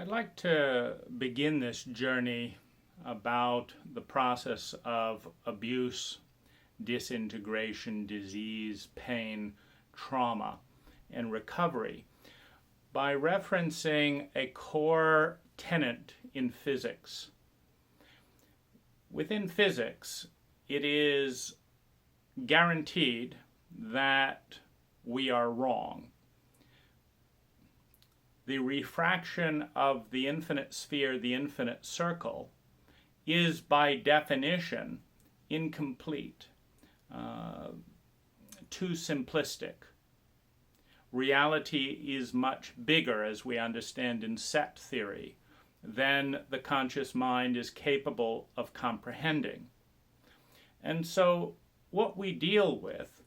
I'd like to begin this journey about the process of abuse, disintegration, disease, pain, trauma, and recovery by referencing a core tenet in physics. Within physics, it is guaranteed that we are wrong. The refraction of the infinite sphere, the infinite circle, is by definition incomplete, too simplistic. Reality is much bigger, as we understand in set theory, than the conscious mind is capable of comprehending. And so what we deal with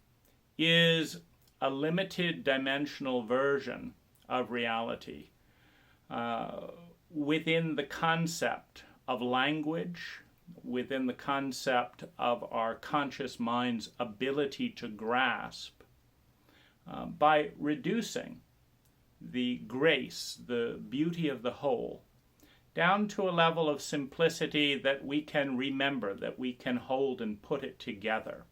is a limited dimensional version of reality within the concept of language, within the concept of our conscious mind's ability to grasp, by reducing the grace, the beauty of the whole, down to a level of simplicity that we can remember, that we can hold and put it together.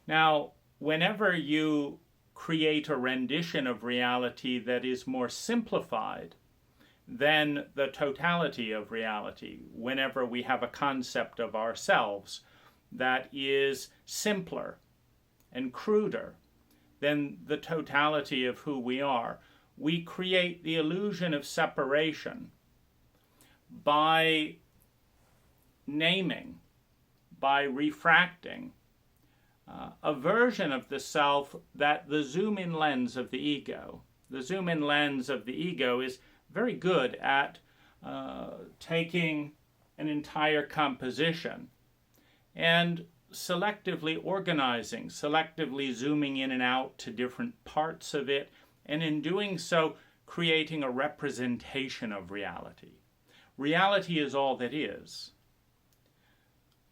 Now, whenever you create a rendition of reality that is more simplified than the totality of reality, whenever we have a concept of ourselves that is simpler and cruder than the totality of who we are, we create the illusion of separation by naming, by refracting a version of the self that the zoom-in lens of the ego. The zoom-in lens of the ego is very good at taking an entire composition and selectively organizing, selectively zooming in and out to different parts of it, and in doing so, creating a representation of reality. Reality is all that is.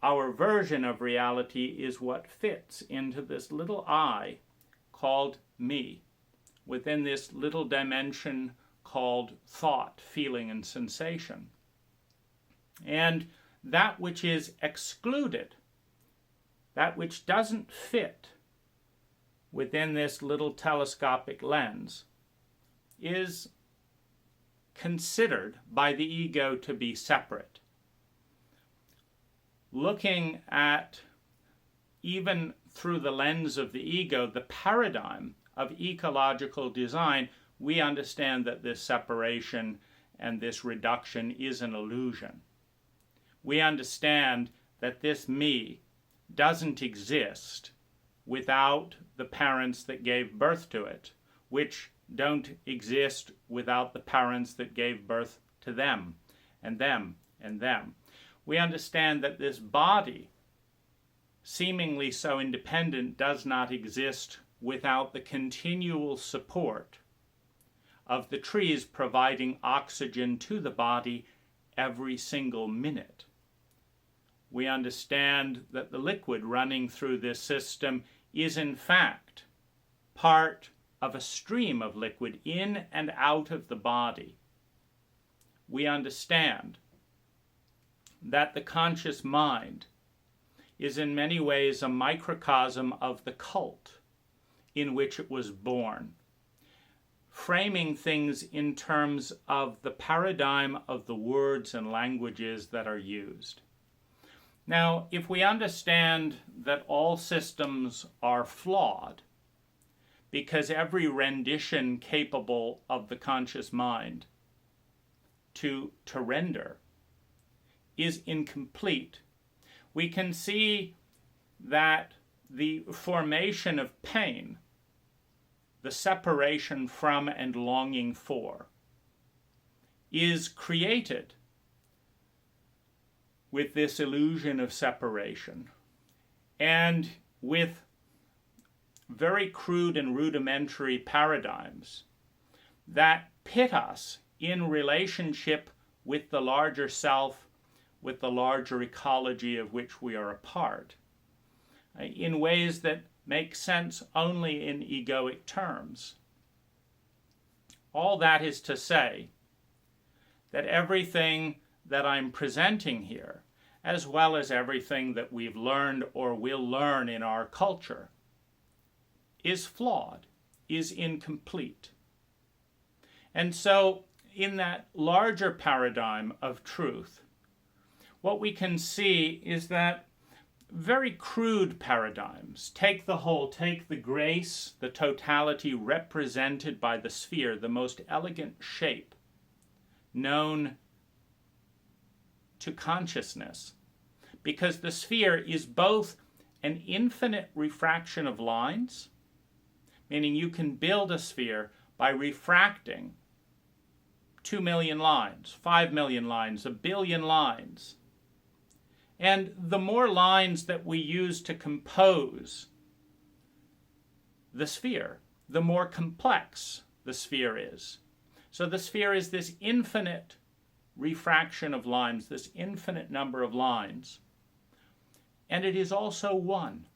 Our version of reality is what fits into this little I called me, within this little dimension called thought, feeling, and sensation. And that which is excluded, that which doesn't fit within this little telescopic lens, is considered by the ego to be separate. Looking at, even through the lens of the ego, the paradigm of ecological design, we understand that this separation and this reduction is an illusion. We understand that this me doesn't exist without the parents that gave birth to it, which don't exist without the parents that gave birth to them, and them, and them. We understand that this body, seemingly so independent, does not exist without the continual support of the trees providing oxygen to the body every single minute. We understand that the liquid running through this system is in fact part of a stream of liquid in and out of the body. We understand that the conscious mind is in many ways a microcosm of the cult in which it was born, framing things in terms of the paradigm of the words and languages that are used. Now, if we understand that all systems are flawed, because every rendition capable of the conscious mind to render is incomplete, we can see that the formation of pain, the separation from and longing for, is created with this illusion of separation and with very crude and rudimentary paradigms that pit us in relationship with the larger self, with the larger ecology of which we are a part, in ways that make sense only in egoic terms. All that is to say that everything that I'm presenting here, as well as everything that we've learned or will learn in our culture, is flawed, is incomplete. And so, in that larger paradigm of truth, what we can see is that very crude paradigms take the whole, take the grace, the totality represented by the sphere, the most elegant shape known to consciousness, because the sphere is both an infinite refraction of lines, meaning you can build a sphere by refracting 2 million lines, 5 million lines, 1 billion lines. And the more lines that we use to compose the sphere, the more complex the sphere is. So the sphere is this infinite refraction of lines, this infinite number of lines. And it is also one.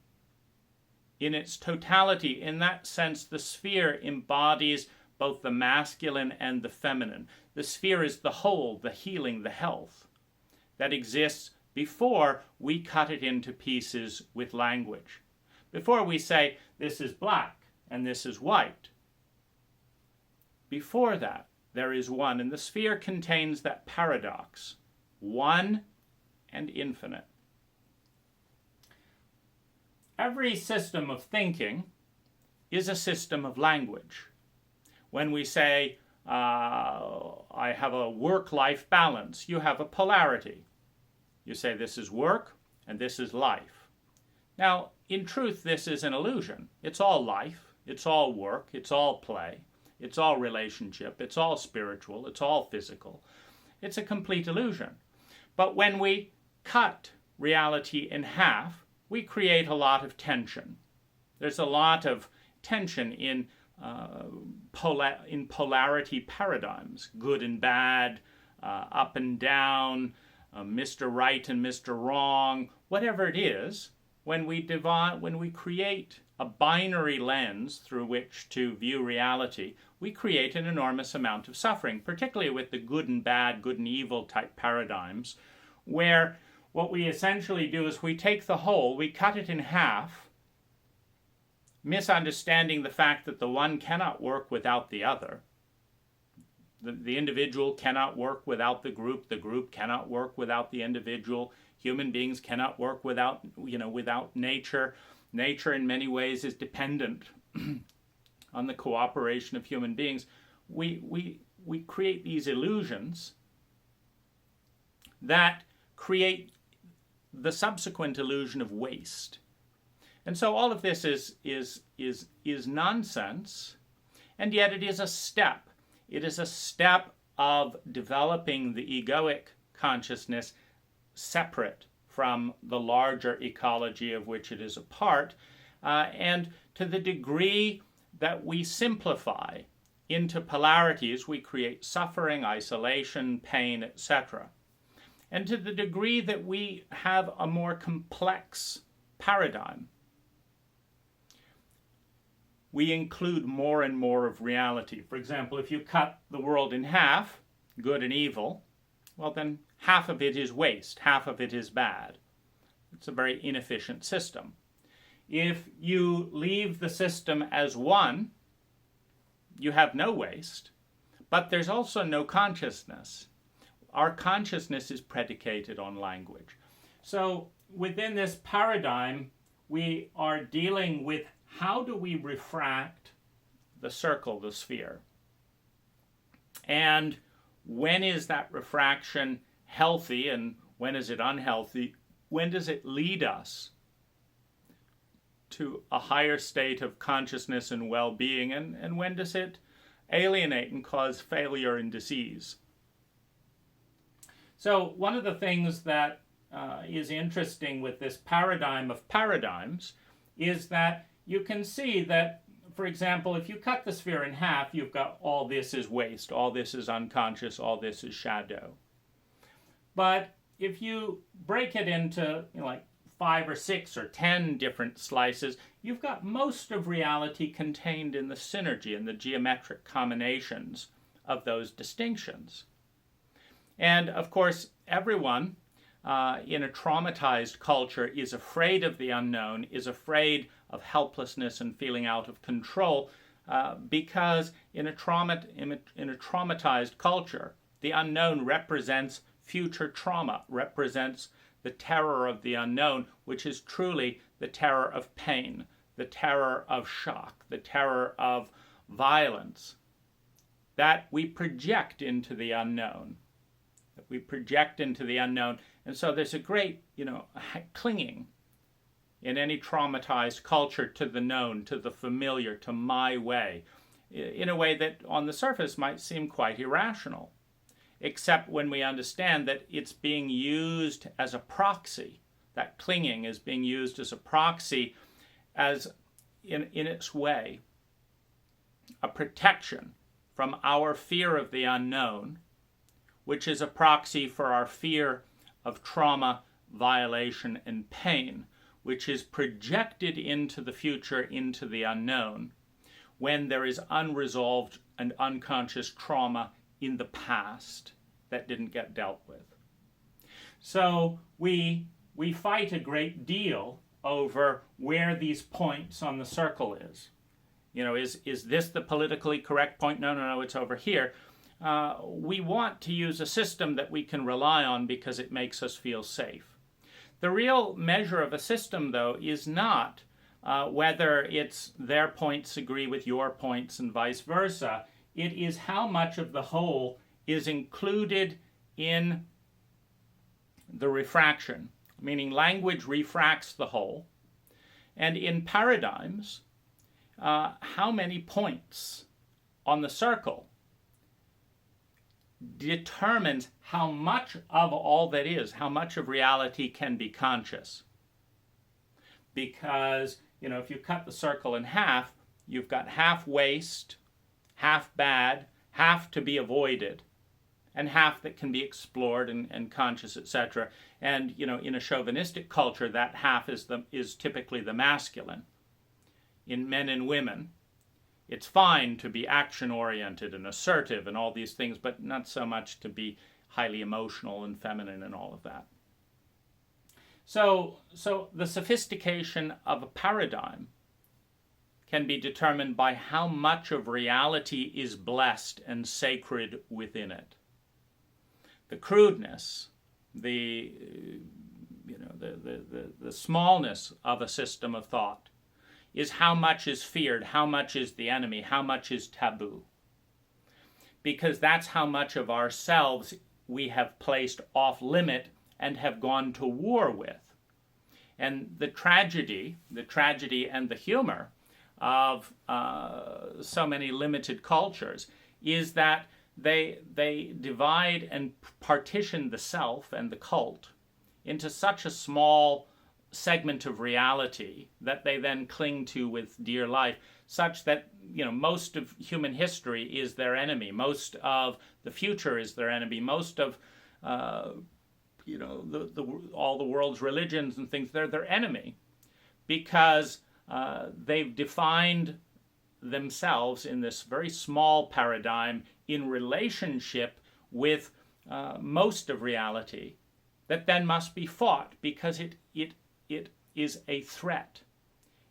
In its totality, in that sense, the sphere embodies both the masculine and the feminine. The sphere is the whole, the healing, the health that exists before we cut it into pieces with language. Before we say, this is black and this is white. Before that, there is one, and the sphere contains that paradox, one and infinite. Every system of thinking is a system of language. When we say, I have a work-life balance, you have a polarity. You say this is work and this is life. Now, in truth, this is an illusion. It's all life, it's all work, it's all play, it's all relationship, it's all spiritual, it's all physical. It's a complete illusion. But when we cut reality in half, we create a lot of tension. There's a lot of tension in polarity paradigms, good and bad, up and down, Mr. Right and Mr. Wrong, whatever it is. When we create a binary lens through which to view reality, we create an enormous amount of suffering, particularly with the good and bad, good and evil type paradigms, where what we essentially do is we take the whole, we cut it in half, misunderstanding the fact that the one cannot work without the other. The individual cannot work without the group cannot work without the individual, human beings cannot work without nature. Nature in many ways is dependent on the cooperation of human beings. We create these illusions that create the subsequent illusion of waste. And so all of this is nonsense, and yet it is a step. It is a step of developing the egoic consciousness separate from the larger ecology of which it is a part, and to the degree that we simplify into polarities, we create suffering, isolation, pain, etc. And to the degree that we have a more complex paradigm, we include more and more of reality. For example, if you cut the world in half, good and evil, well then half of it is waste, half of it is bad. It's a very inefficient system. If you leave the system as one, you have no waste, but there's also no consciousness. Our consciousness is predicated on language. So within this paradigm, we are dealing with how do we refract the circle, the sphere? And when is that refraction healthy and when is it unhealthy? When does it lead us to a higher state of consciousness and well-being? And when does it alienate and cause failure and disease? So one of the things that is interesting with this paradigm of paradigms is that you can see that, for example, if you cut the sphere in half, you've got all this is waste, all this is unconscious, all this is shadow. But if you break it into like 5 or 6 or 10 different slices, you've got most of reality contained in the synergy and the geometric combinations of those distinctions. And of course, everyone in a traumatized culture is afraid of the unknown, is afraid of helplessness and feeling out of control, because in a traumatized culture, the unknown represents future trauma, represents the terror of the unknown, which is truly the terror of pain, the terror of shock, the terror of violence that we project into the unknown. And so there's a great, clinging in any traumatized culture to the known, to the familiar, to my way, in a way that on the surface might seem quite irrational, except when we understand that it's being used as a proxy. That clinging is being used as a proxy, as in its way, a protection from our fear of the unknown, which is a proxy for our fear of trauma, violation, and pain, which is projected into the future, into the unknown, when there is unresolved and unconscious trauma in the past that didn't get dealt with. So we fight a great deal over where these points on the circle is. Is this the politically correct point? No, it's over here. We want to use a system that we can rely on because it makes us feel safe. The real measure of a system, though, is not whether it's their points agree with your points and vice versa. It is how much of the whole is included in the refraction, meaning language refracts the whole. And in paradigms, how many points on the circle determines how much of all that is, how much of reality can be conscious. Because, if you cut the circle in half, you've got half waste, half bad, half to be avoided, and half that can be explored and conscious, etc. And, in a chauvinistic culture, that half is typically the masculine. In men and women, it's fine to be action-oriented and assertive and all these things, but not so much to be highly emotional and feminine and all of that. So the sophistication of a paradigm can be determined by how much of reality is blessed and sacred within it. The crudeness, the smallness of a system of thought is how much is feared, how much is the enemy, how much is taboo. Because that's how much of ourselves we have placed off limit and have gone to war with. And the tragedy and the humor of so many limited cultures is that they divide and partition the self and the cult into such a small segment of reality that they then cling to with dear life, such that most of human history is their enemy, most of the future is their enemy, most of all the world's religions and things, they're their enemy, because they've defined themselves in this very small paradigm in relationship with most of reality that then must be fought because it is a threat.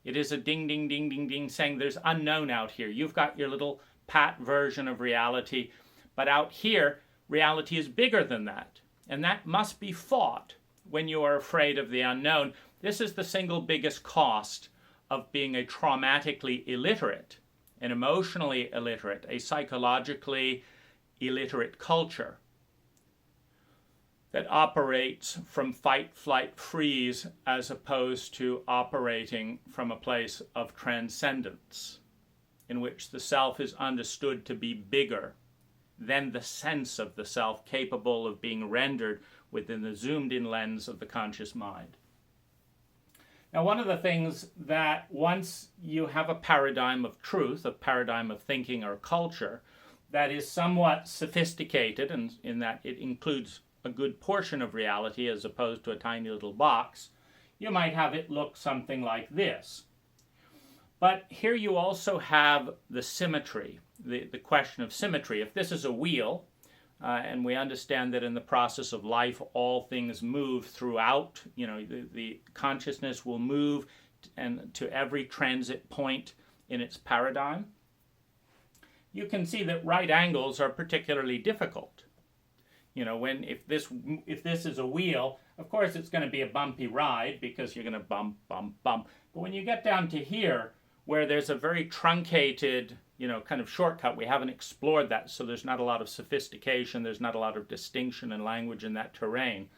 It is a ding, ding, ding, ding, ding, saying there's unknown out here. You've got your little pat version of reality, but out here, reality is bigger than that. And that must be fought when you are afraid of the unknown. This is the single biggest cost of being a traumatically illiterate, an emotionally illiterate, a psychologically illiterate culture that operates from fight, flight, freeze, as opposed to operating from a place of transcendence, in which the self is understood to be bigger than the sense of the self, capable of being rendered within the zoomed-in lens of the conscious mind. Now, one of the things that once you have a paradigm of truth, a paradigm of thinking or culture, that is somewhat sophisticated, and in that it includes a good portion of reality as opposed to a tiny little box, you might have it look something like this. But here you also have the symmetry, the question of symmetry. If this is a wheel, and we understand that in the process of life, all things move throughout. The consciousness will move and to every transit point in its paradigm. You can see that right angles are particularly difficult. If this is a wheel, of course it's going to be a bumpy ride because you're going to bump, bump, bump. But when you get down to here, where there's a very truncated, kind of shortcut, we haven't explored that, so there's not a lot of sophistication, there's not a lot of distinction in language in that terrain.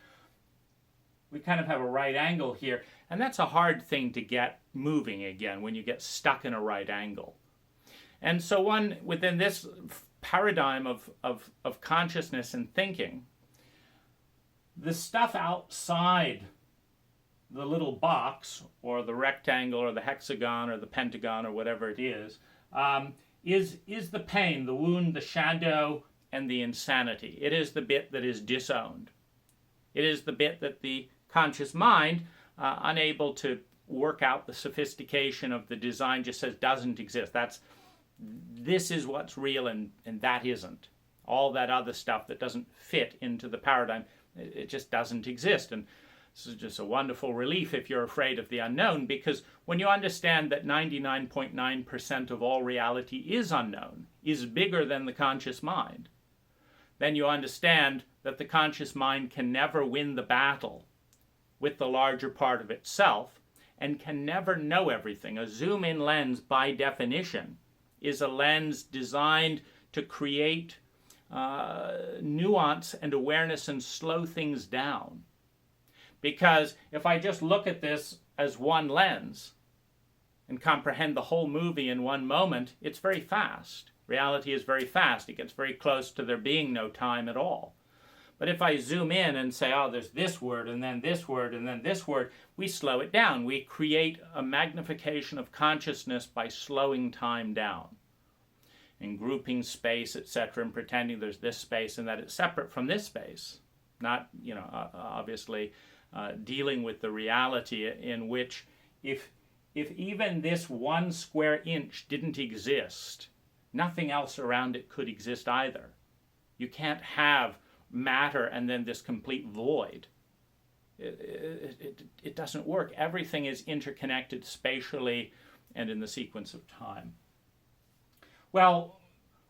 We kind of have a right angle here, and that's a hard thing to get moving again when you get stuck in a right angle. And so within this paradigm of consciousness and thinking, the stuff outside the little box or the rectangle or the hexagon or the pentagon or whatever it is the pain, the wound, the shadow, and the insanity. It is the bit that is disowned. It is the bit that the conscious mind, unable to work out the sophistication of the design, just says doesn't exist. This is what's real and that isn't. All that other stuff that doesn't fit into the paradigm, it just doesn't exist. And this is just a wonderful relief if you're afraid of the unknown, because when you understand that 99.9% of all reality is unknown, is bigger than the conscious mind, then you understand that the conscious mind can never win the battle with the larger part of itself and can never know everything. A zoom-in lens, by definition, is a lens designed to create nuance and awareness and slow things down. Because if I just look at this as one lens and comprehend the whole movie in one moment, it's very fast. Reality is very fast. It gets very close to there being no time at all. But if I zoom in and say, oh, there's this word, and then this word, and then this word, we slow it down. We create a magnification of consciousness by slowing time down and grouping space, etc., and pretending there's this space and that it's separate from this space. Not, obviously dealing with the reality in which if even this 1 square inch didn't exist, nothing else around it could exist either. You can't have matter and then this complete void. It doesn't work. Everything is interconnected spatially and in the sequence of time. Well,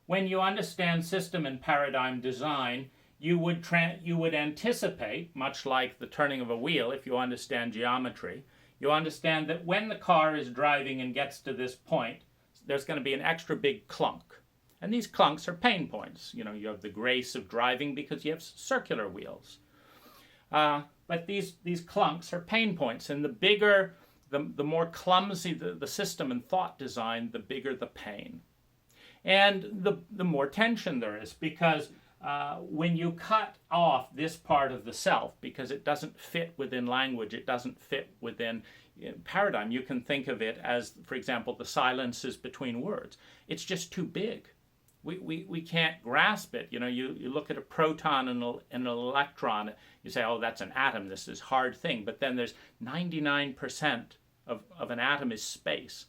when you understand system and paradigm design, you would anticipate, much like the turning of a wheel, if you understand geometry, you understand that when the car is driving and gets to this point, there's going to be an extra big clunk. And these clunks are pain points. You have the grace of driving because you have circular wheels. But these clunks are pain points. And the bigger, the more clumsy the system and thought design, the bigger the pain. And the more tension there is, because when you cut off this part of the self, because it doesn't fit within language, it doesn't fit within paradigm, you can think of it as, for example, the silences between words. It's just too big. We can't grasp it. You look at a proton and an electron, you say, oh, that's an atom, this is a hard thing. But then there's 99% of an atom is space.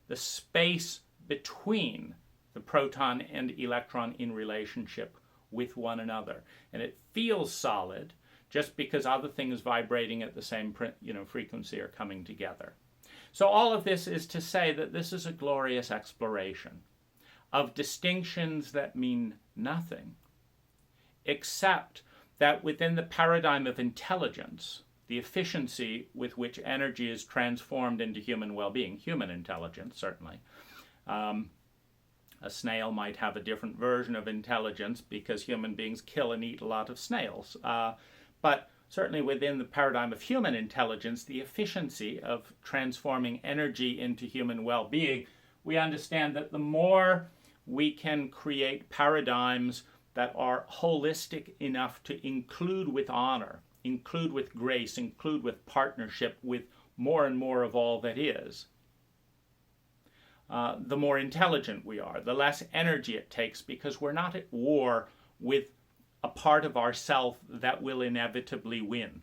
The space between the proton and electron in relationship with one another. And it feels solid just because other things vibrating at the same frequency are coming together. So all of this is to say that this is a glorious exploration of distinctions that mean nothing, except that within the paradigm of intelligence, the efficiency with which energy is transformed into human well-being, human intelligence, certainly. A snail might have a different version of intelligence because human beings kill and eat a lot of snails. But certainly within the paradigm of human intelligence, the efficiency of transforming energy into human well-being, we understand that the more we can create paradigms that are holistic enough to include with honor, include with grace, include with partnership with more and more of all that is, the more intelligent we are, the less energy it takes, because we're not at war with a part of ourself that will inevitably win.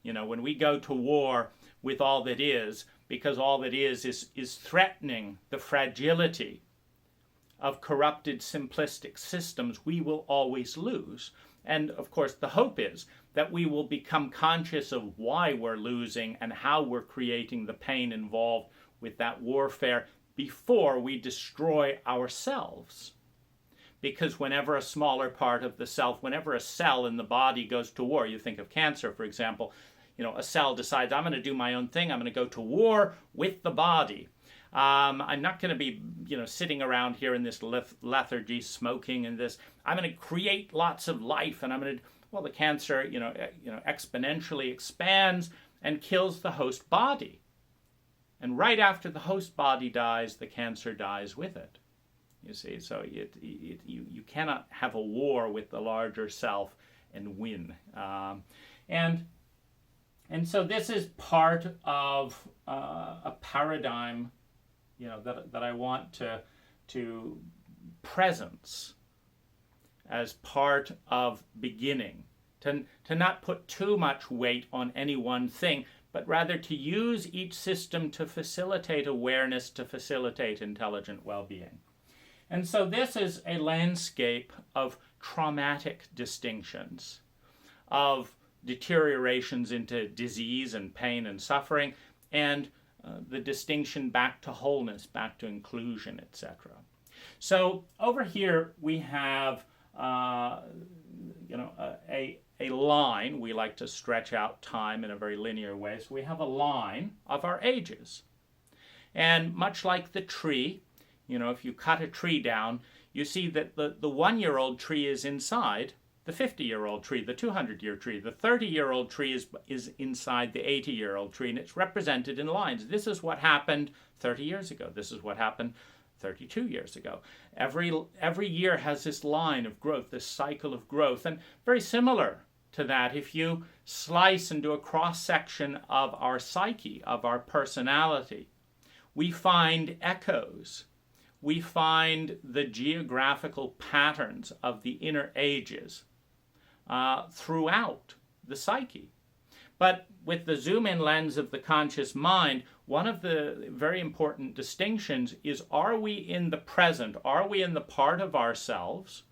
When we go to war with all that is, because all that is threatening the fragility of corrupted, simplistic systems, we will always lose. And of course, the hope is that we will become conscious of why we're losing and how we're creating the pain involved with that warfare before we destroy ourselves. Because whenever a smaller part of the self, whenever a cell in the body goes to war, you think of cancer, for example, a cell decides, I'm going to do my own thing, I'm going to go to war with the body. I'm not going to be, sitting around here in this lethargy, smoking and this. I'm going to create lots of life, and I'm going to, the cancer, exponentially expands and kills the host body. And right after the host body dies, the cancer dies with it. You see, so you cannot have a war with the larger self and win. And so this is part of a paradigm, that I want to presence as part of beginning, to not put too much weight on any one thing, but rather to use each system to facilitate awareness, to facilitate intelligent well-being. And so this is a landscape of traumatic distinctions, of deteriorations into disease and pain and suffering, and the distinction back to wholeness, back to inclusion, etc. So over here we have a line. We like to stretch out time in a very linear way. So we have a line of our ages. And much like the tree, if you cut a tree down, you see that the 1-year-old tree is inside the 50-year-old tree, the 200-year tree. The 30-year-old tree is inside the 80-year-old tree, and it's represented in lines. This is what happened 30 years ago. This is what happened 32 years ago. Every year has this line of growth, this cycle of growth. And very similar to that, if you slice and do a cross-section of our psyche, of our personality, we find echoes. We find the geographical patterns of the inner ages throughout the psyche. But with the zoom-in lens of the conscious mind, one of the very important distinctions is, are we in the present? Are we in the part of ourselves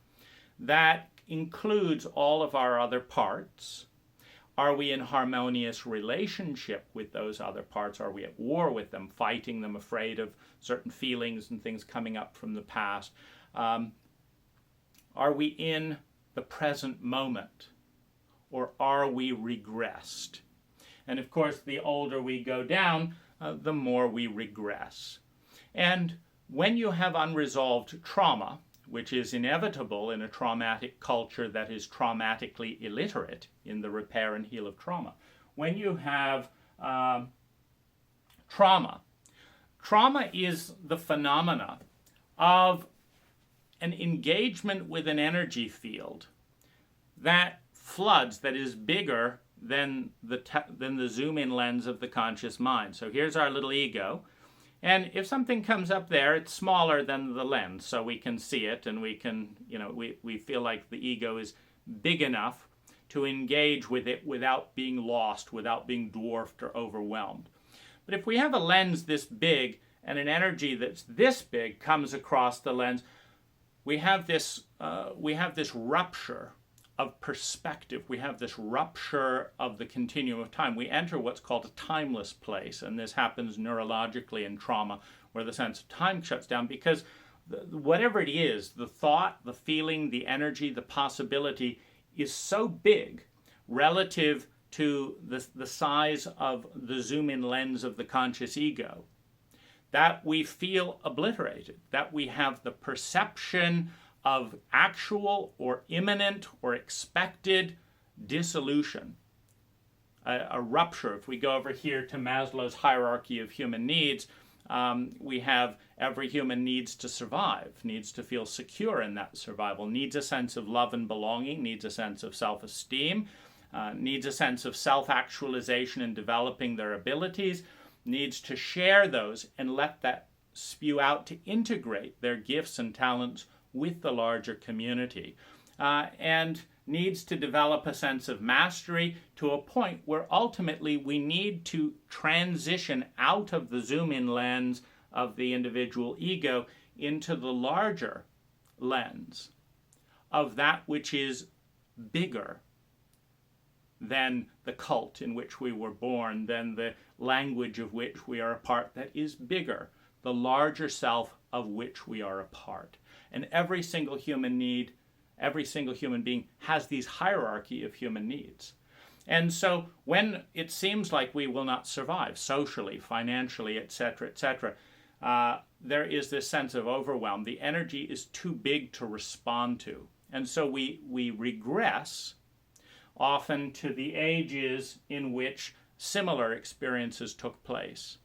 that includes all of our other parts? Are we in harmonious relationship with those other parts? Are we at war with them, fighting them, afraid of certain feelings and things coming up from the past? Are we in the present moment, or are we regressed? And of course, the older we go down, the more we regress. And when you have unresolved trauma, which is inevitable in a traumatic culture that is traumatically illiterate in the repair and heal of trauma. When you have trauma is the phenomena of an engagement with an energy field that floods, that is bigger than the zoom-in lens of the conscious mind. So here's our little ego. And if something comes up there, it's smaller than the lens, so we can see it, and we can, we feel like the ego is big enough to engage with it without being lost, without being dwarfed or overwhelmed. But if we have a lens this big and an energy that's this big comes across the lens, we have this rupture of perspective. We have this rupture of the continuum of time. We enter what's called a timeless place, and this happens neurologically in trauma, where the sense of time shuts down because whatever it is, the thought, the feeling, the energy, the possibility is so big relative to the size of the zoom-in lens of the conscious ego that we feel obliterated, that we have the perception of actual or imminent or expected dissolution, a rupture. If we go over here to Maslow's hierarchy of human needs, we have every human needs to survive, needs to feel secure in that survival, needs a sense of love and belonging, needs a sense of self-esteem, needs a sense of self-actualization and developing their abilities, needs to share those and let that spew out to integrate their gifts and talents with the larger community, and needs to develop a sense of mastery to a point where ultimately we need to transition out of the zoom-in lens of the individual ego into the larger lens of that which is bigger than the cult in which we were born, than the language of which we are a part, that is bigger, the larger self of which we are a part. And every single human being has these hierarchy of human needs. And so when it seems like we will not survive socially, financially, etc., etc., there is this sense of overwhelm. The energy is too big to respond to. And so we regress often to the ages in which similar experiences took place.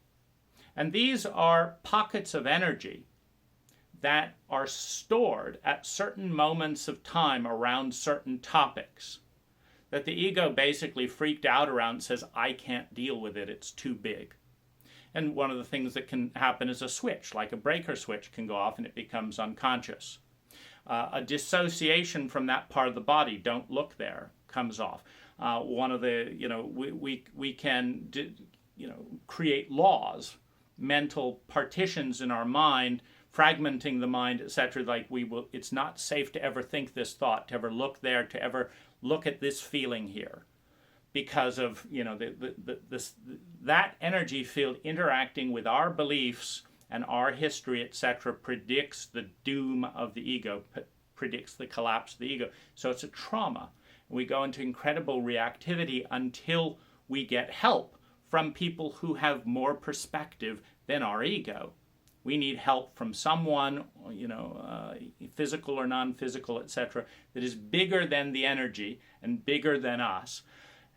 And these are pockets of energy that are stored at certain moments of time around certain topics that the ego basically freaked out around and says, I can't deal with it, it's too big. And one of the things that can happen is a switch, like a breaker switch can go off and it becomes unconscious. A dissociation from that part of the body, don't look there, comes off. One of the, we can, create laws, mental partitions in our mind, fragmenting the mind, etc. Like it's not safe to ever think this thought, to ever look there, to ever look at this feeling here, because of that energy field interacting with our beliefs and our history, etc., predicts the doom of the ego, predicts the collapse of the ego. So it's a trauma. We go into incredible reactivity until we get help from people who have more perspective than our ego. We need help from someone, physical or non-physical, etc., that is bigger than the energy and bigger than us,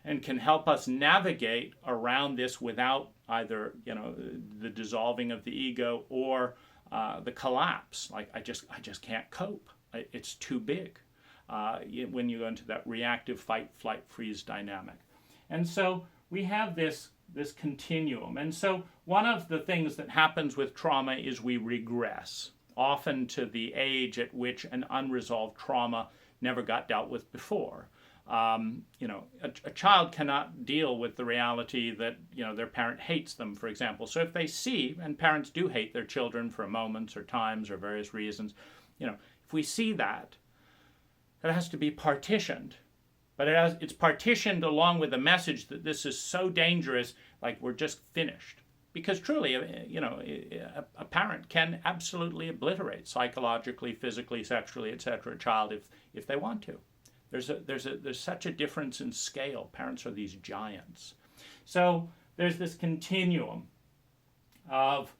and can help us navigate around this without either, the dissolving of the ego or the collapse. Like I just can't cope. It's too big. When you go into that reactive fight, flight, freeze dynamic, and so we have this continuum. And so one of the things that happens with trauma is we regress, often to the age at which an unresolved trauma never got dealt with before. A child cannot deal with the reality that, their parent hates them, for example. So if they see, and parents do hate their children for moments or times or various reasons, if we see that, it has to be partitioned. But it's partitioned along with the message that this is so dangerous, like we're just finished. Because truly, a parent can absolutely obliterate psychologically, physically, sexually, etc. a child if they want to. There's such a difference in scale. Parents are these giants. So there's this continuum of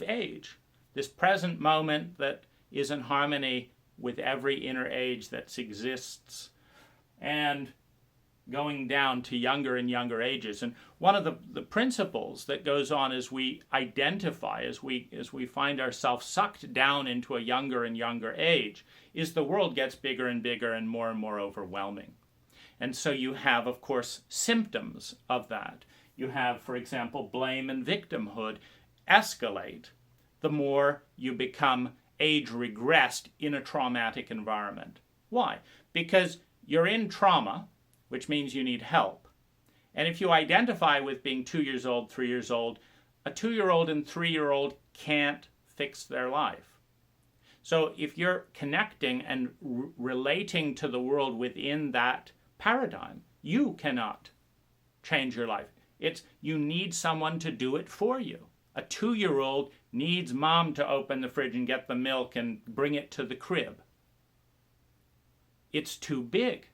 age, this present moment that is in harmony with every inner age that exists, and going down to younger and younger ages. And one of the principles that goes on as we identify, as we find ourselves sucked down into a younger and younger age, is the world gets bigger and bigger and more overwhelming. And so you have, of course, symptoms of that. You have, for example, blame and victimhood escalate the more you become age regressed in a traumatic environment. Why? Because you're in trauma, which means you need help. And if you identify with being 2 years old, 3 years old, a 2-year-old and 3-year-old can't fix their life. So if you're connecting and relating to the world within that paradigm, you cannot change your life. You need someone to do it for you. A 2-year-old needs mom to open the fridge and get the milk and bring it to the crib. It's too big.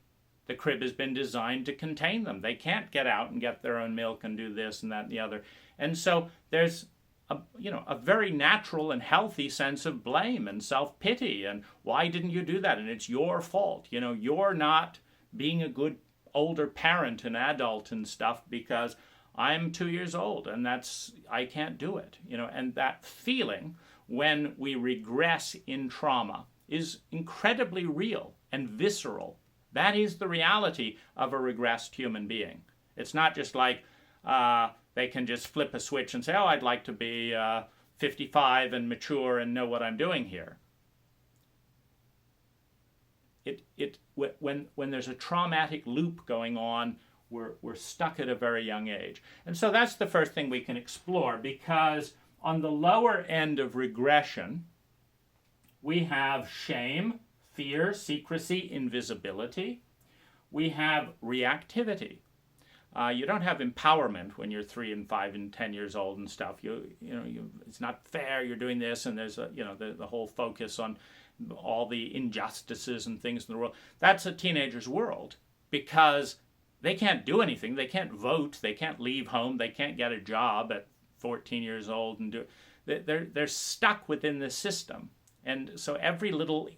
The crib has been designed to contain them. They can't get out and get their own milk and do this and that and the other. And so there's a very natural and healthy sense of blame and self-pity. And why didn't you do that? And it's your fault. You're not being a good older parent and adult and stuff because I'm 2 years old and I can't do it. And that feeling when we regress in trauma is incredibly real and visceral. That is the reality of a regressed human being. It's not just like they can just flip a switch and say, oh, I'd like to be 55 and mature and know what I'm doing here. When there's a traumatic loop going on, we're stuck at a very young age. And so that's the first thing we can explore, because On the lower end of regression, we have shame, fear, secrecy, invisibility. We have reactivity. You don't have empowerment when you're 3 and 5 and 10 years old and stuff. It's not fair. You're doing this, and there's the whole focus on all the injustices and things in the world. That's a teenager's world because they can't do anything. They can't vote. They can't leave home. They can't get a job at 14 years old and do. They're stuck within the system, and so every little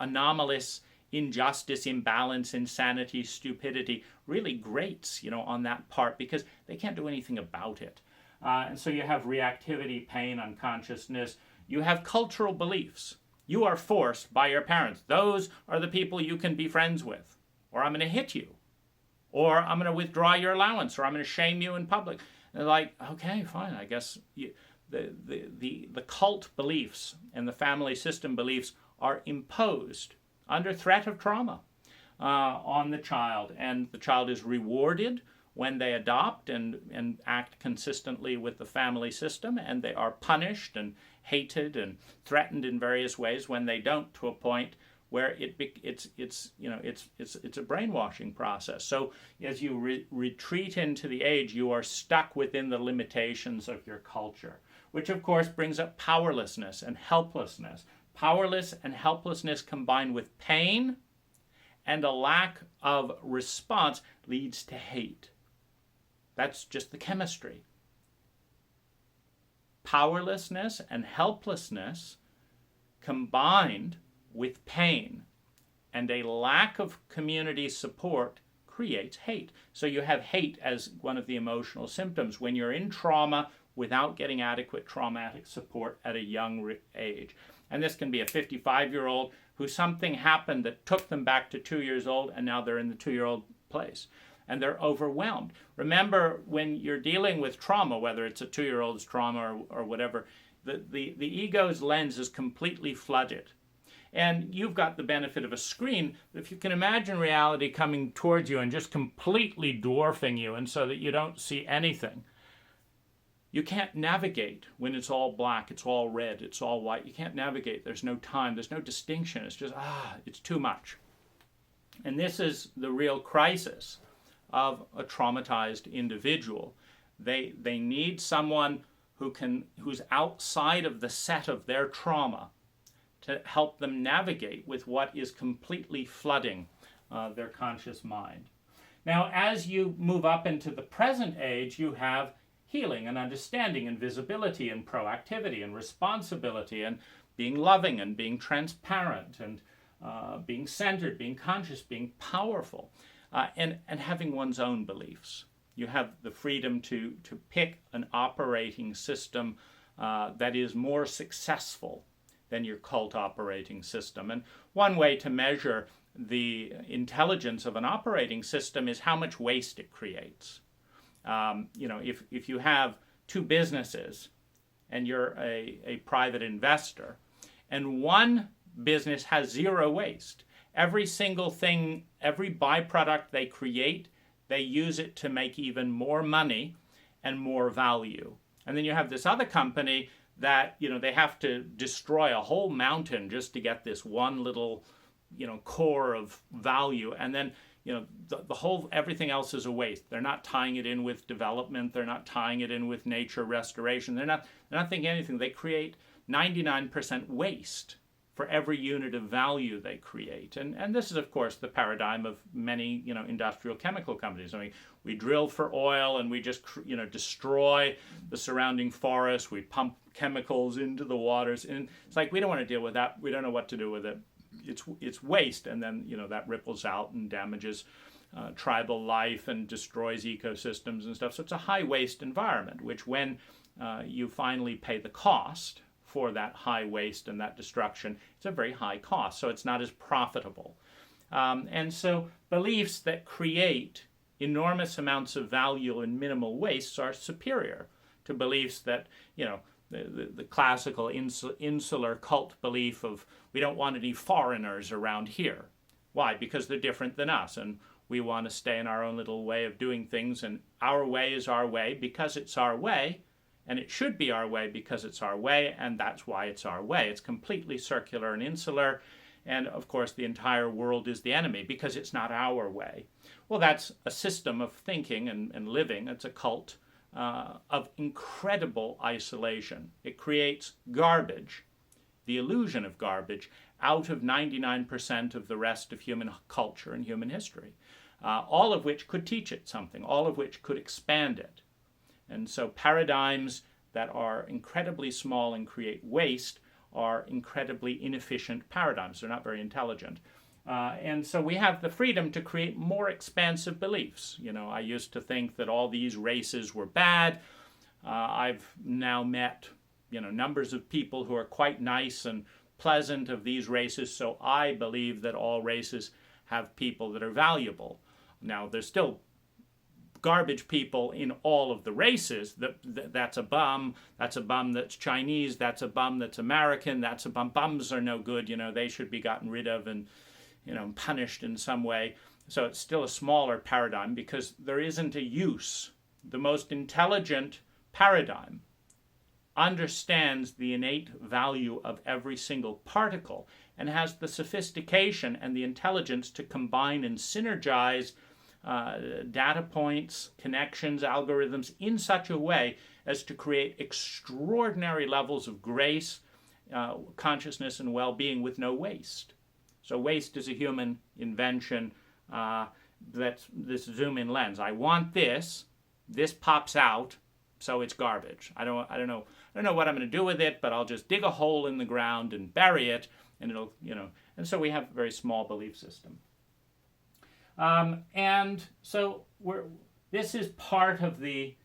anomalous injustice, imbalance, insanity, stupidity really grates, on that part because they can't do anything about it. And so you have reactivity, pain, unconsciousness. You have cultural beliefs. You are forced by your parents. Those are the people you can be friends with. Or I'm going to hit you. Or I'm going to withdraw your allowance. Or I'm going to shame you in public. And they're like, okay, fine, I guess the cult beliefs and the family system beliefs are imposed under threat of trauma on the child, and the child is rewarded when they adopt and act consistently with the family system, and they are punished and hated and threatened in various ways when they don't, to a point where it's a brainwashing process. So as you retreat into the age, you are stuck within the limitations of your culture, which of course brings up powerlessness and helplessness. Powerless and helplessness combined with pain and a lack of response leads to hate. That's just the chemistry. Powerlessness and helplessness combined with pain and a lack of community support creates hate. So you have hate as one of the emotional symptoms when you're in trauma without getting adequate traumatic support at a young age. And this can be a 55-year-old who something happened that took them back to 2 years old, and now they're in the 2-year-old place. And they're overwhelmed. Remember, when you're dealing with trauma, whether it's a 2-year-old's trauma or whatever, the ego's lens is completely flooded. And you've got the benefit of a screen. If you can imagine reality coming towards you and just completely dwarfing you, and so that you don't see anything, you can't navigate when it's all black, it's all red, it's all white. You can't navigate. There's no time. There's no distinction. It's just, it's too much. And this is the real crisis of a traumatized individual. They need someone who's outside of the set of their trauma to help them navigate with what is completely flooding their conscious mind. Now, as you move up into the present age, you have healing and understanding and visibility and proactivity and responsibility and being loving and being transparent and being centered, being conscious, being powerful, and having one's own beliefs. You have the freedom to pick an operating system that is more successful than your cult operating system. And one way to measure the intelligence of an operating system is how much waste it creates. If you have two businesses and you're a private investor, and one business has zero waste, every single thing, every byproduct they create, they use it to make even more money and more value. And then you have this other company that, they have to destroy a whole mountain just to get this one little, core of value. And then, the whole, everything else is a waste. They're not tying it in with development. They're not tying it in with nature restoration. They're not thinking anything. They create 99% waste for every unit of value they create. And this is, of course, the paradigm of many, industrial chemical companies. I mean, we drill for oil and we just, destroy the surrounding forest. We pump chemicals into the waters. And it's like, we don't want to deal with that. We don't know what to do with it. It's waste, and then that ripples out and damages tribal life and destroys ecosystems and stuff. So it's a high waste environment, which when you finally pay the cost for that high waste and that destruction, it's a very high cost. So it's not as profitable. And so beliefs that create enormous amounts of value and minimal wastes are superior to beliefs that, the classical insular cult belief of we don't want any foreigners around here. Why? Because they're different than us, and we want to stay in our own little way of doing things, and our way is our way because it's our way, and it should be our way because it's our way, and that's why it's our way. It's completely circular and insular, and of course the entire world is the enemy because it's not our way. Well, that's a system of thinking and living. It's a cult of incredible isolation. It creates garbage, the illusion of garbage, out of 99% of the rest of human culture and human history, all of which could teach it something, all of which could expand it. And so paradigms that are incredibly small and create waste are incredibly inefficient paradigms. They're not very intelligent. And so we have the freedom to create more expansive beliefs. You know, I used to think that all these races were bad. I've now met, you know, numbers of people who are quite nice and pleasant of these races, so I believe that all races have people that are valuable. Now, there's still garbage people in all of the races. That's a bum that's Chinese, that's a bum that's American, that's a bum. Bums are no good, you know, they should be gotten rid of and, you know, punished in some way. So it's still a smaller paradigm because there isn't a use. The most intelligent paradigm understands the innate value of every single particle and has the sophistication and the intelligence to combine and synergize data points, connections, algorithms in such a way as to create extraordinary levels of grace, consciousness, and well-being with no waste. So waste is a human invention. That's this zoom-in lens. I want this. This pops out, so it's garbage. I don't know what I'm going to do with it, but I'll just dig a hole in the ground and bury it, and it'll, you know. And so we have a very small belief system. And so this is part of the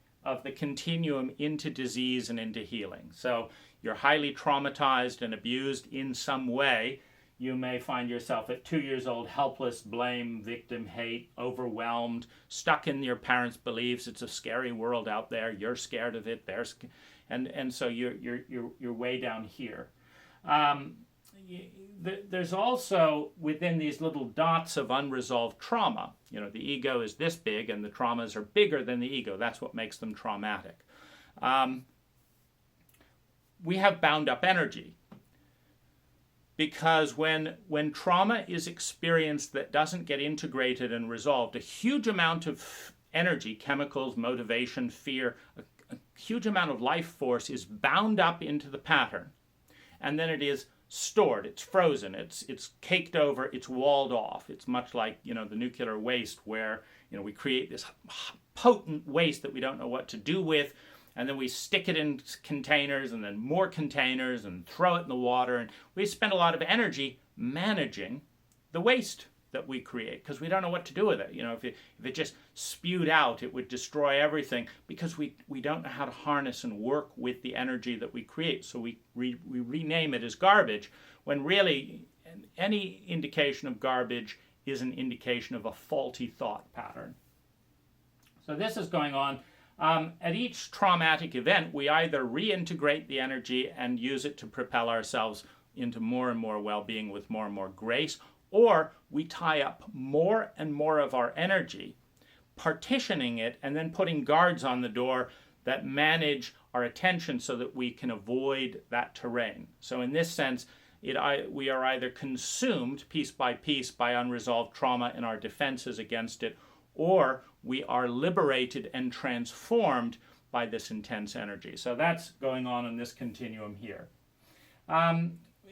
continuum into disease and into healing. So you're highly traumatized and abused in some way. You may find yourself at 2 years old, helpless, blame, victim, hate, overwhelmed, stuck in your parents' beliefs. It's a scary world out there. You're scared of it. And so you're way down here. There's also within these little dots of unresolved trauma. You know, the ego is this big, and the traumas are bigger than the ego. That's what makes them traumatic. We have bound up energy. Because when trauma is experienced that doesn't get integrated and resolved, a huge amount of energy, chemicals, motivation, fear, a huge amount of life force is bound up into the pattern. And then it is stored, it's frozen, it's caked over, it's walled off. It's much like, you know, the nuclear waste where, you know, we create this potent waste that we don't know what to do with. And then we stick it in containers and then more containers and throw it in the water. And we spend a lot of energy managing the waste that we create because we don't know what to do with it. You know, if it just spewed out, it would destroy everything because we don't know how to harness and work with the energy that we create. So we rename it as garbage when really any indication of garbage is an indication of a faulty thought pattern. So this is going on. At each traumatic event, we either reintegrate the energy and use it to propel ourselves into more and more well-being with more and more grace, or we tie up more and more of our energy, partitioning it, and then putting guards on the door that manage our attention so that we can avoid that terrain. So in this sense, we are either consumed piece by unresolved trauma and our defenses against it, or we are liberated and transformed by this intense energy. So that's going on in this continuum here.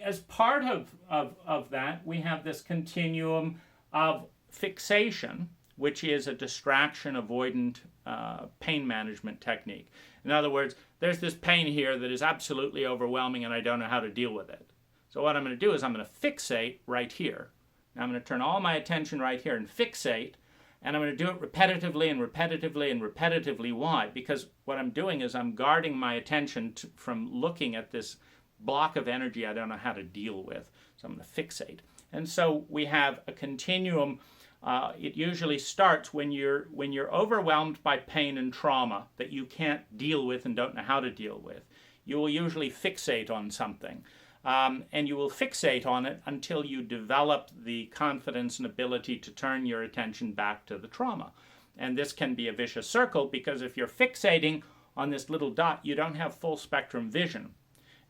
As part of that, we have this continuum of fixation, which is a distraction avoidant pain management technique. In other words, there's this pain here that is absolutely overwhelming and I don't know how to deal with it. So what I'm going to do is I'm going to fixate right here. Now I'm going to turn all my attention right here and fixate. And I'm going to do it repetitively and repetitively and repetitively. Why? Because what I'm doing is I'm guarding my attention from looking at this block of energy I don't know how to deal with. So I'm going to fixate. And so we have a continuum. It usually starts when you're overwhelmed by pain and trauma that you can't deal with and don't know how to deal with. You will usually fixate on something. And you will fixate on it until you develop the confidence and ability to turn your attention back to the trauma. And this can be a vicious circle because if you're fixating on this little dot, you don't have full spectrum vision.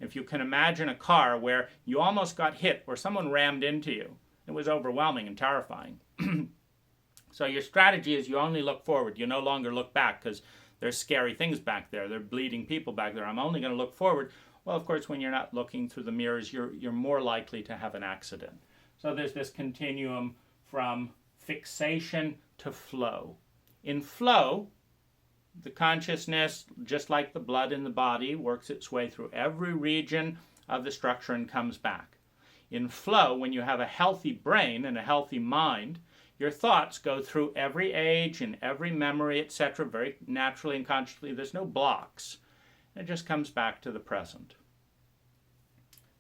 If you can imagine a car where you almost got hit or someone rammed into you, it was overwhelming and terrifying. So your strategy is you only look forward. You no longer look back because there's scary things back there. There are bleeding people back there. I'm only going to look forward. Well, of course, when you're not looking through the mirrors, you're more likely to have an accident. So there's this continuum from fixation to flow. In flow, the consciousness, just like the blood in the body, works its way through every region of the structure and comes back. In flow, when you have a healthy brain and a healthy mind, your thoughts go through every age and every memory, etc., very naturally and consciously. There's no blocks. It just comes back to the present.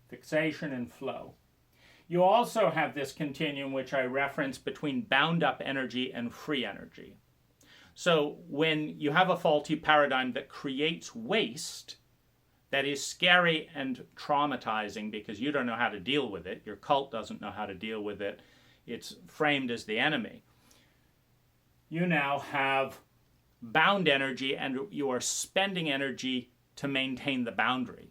Fixation and flow. You also have this continuum, which I referenced, between bound-up energy and free energy. So when you have a faulty paradigm that creates waste, that is scary and traumatizing because you don't know how to deal with it, your cult doesn't know how to deal with it, it's framed as the enemy. You now have bound energy and you are spending energy to maintain the boundary.